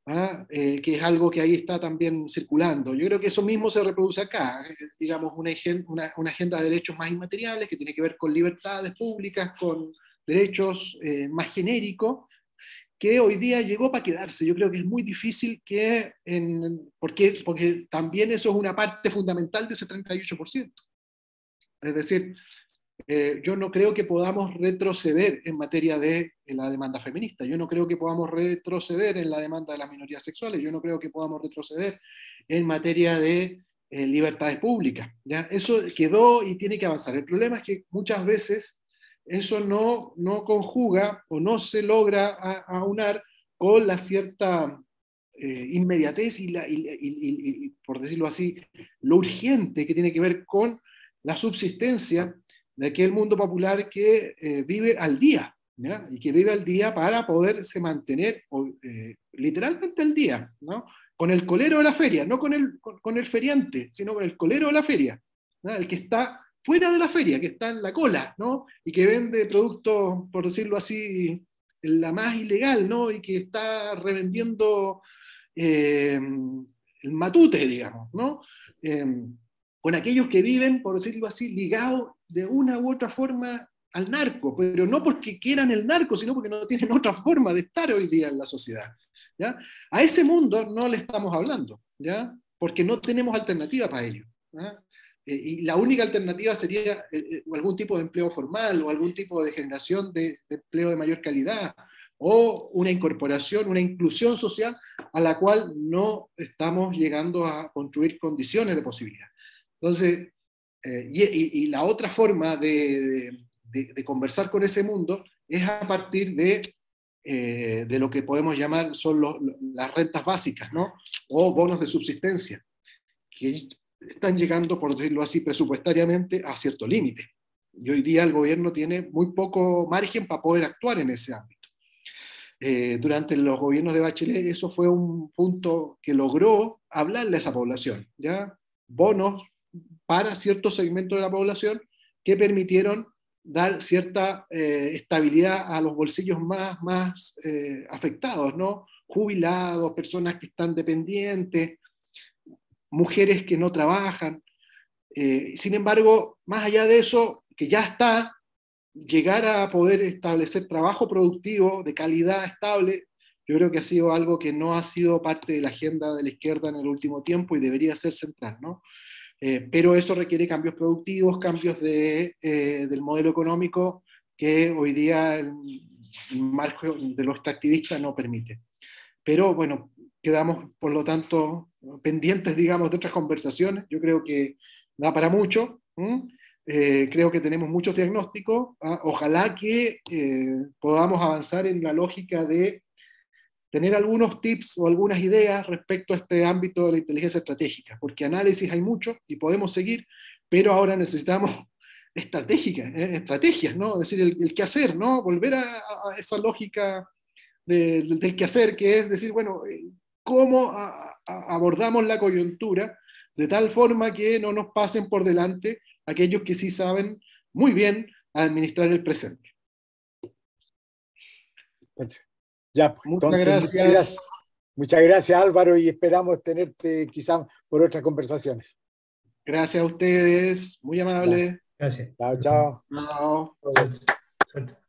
¿ah? Que es algo que ahí está también circulando. Yo creo que eso mismo se reproduce acá, digamos, una agenda de derechos más inmateriales que tiene que ver con libertades públicas, con derechos más genéricos, que hoy día llegó para quedarse. Yo creo que es muy difícil porque también eso es una parte fundamental de ese 38%. Es decir, yo no creo que podamos retroceder en materia de la demanda feminista, yo no creo que podamos retroceder en la demanda de las minorías sexuales, yo no creo que podamos retroceder en materia de libertades públicas, ¿ya? Eso quedó y tiene que avanzar. El problema es que muchas veces eso no conjuga o no se logra aunar con la cierta inmediatez y, por decirlo así, lo urgente que tiene que ver con la subsistencia de aquel mundo popular que vive al día, ¿ya? Y que vive al día para poderse mantener literalmente al día, ¿no? Con el colero de la feria, no con el feriante, sino con el colero de la feria, ¿no? El que está fuera de la feria, que está en la cola, ¿no? Y que vende productos, por decirlo así, la más ilegal, ¿no? Y que está revendiendo el matute, digamos, ¿no? Con aquellos que viven, por decirlo así, ligados de una u otra forma al narco, pero no porque quieran el narco, sino porque no tienen otra forma de estar hoy día en la sociedad, ¿ya? A ese mundo no le estamos hablando, ¿ya? Porque no tenemos alternativa para ello, ¿ya? Y la única alternativa sería algún tipo de empleo formal o algún tipo de generación de empleo de mayor calidad, o una incorporación, una inclusión social a la cual no estamos llegando a construir condiciones de posibilidad. Entonces, y la otra forma de conversar con ese mundo es a partir de lo que podemos llamar son las rentas básicas, ¿no? O bonos de subsistencia, que están llegando, por decirlo así, presupuestariamente a cierto límite. Y hoy día el gobierno tiene muy poco margen para poder actuar en ese ámbito. Durante los gobiernos de Bachelet eso fue un punto que logró hablarle a esa población, ¿ya? Bonos para ciertos segmentos de la población que permitieron dar cierta estabilidad a los bolsillos más afectados, ¿no? Jubilados, personas que están dependientes, mujeres que no trabajan. Sin embargo, más allá de eso, que ya está, llegar a poder establecer trabajo productivo de calidad estable, yo creo que ha sido algo que no ha sido parte de la agenda de la izquierda en el último tiempo y debería ser central, ¿no? Pero eso requiere cambios productivos, cambios del modelo económico que hoy día el marco de lo extractivista no permite. Pero bueno, quedamos por lo tanto pendientes, digamos, de otras conversaciones. Yo creo que da para mucho. Creo que tenemos muchos diagnósticos. Ojalá que podamos avanzar en la lógica de tener algunos tips o algunas ideas respecto a este ámbito de la inteligencia estratégica, porque análisis hay mucho y podemos seguir, pero ahora necesitamos estrategias, ¿no? Es decir, el qué hacer, ¿no? Volver a esa lógica del qué hacer, que es decir, bueno, cómo abordamos la coyuntura de tal forma que no nos pasen por delante aquellos que sí saben muy bien administrar el presente. Ya, muchas gracias. Muchas gracias, Álvaro, y esperamos tenerte quizás por otras conversaciones. Gracias a ustedes, muy amable. Gracias. Chao, chao. Chao. Suerte.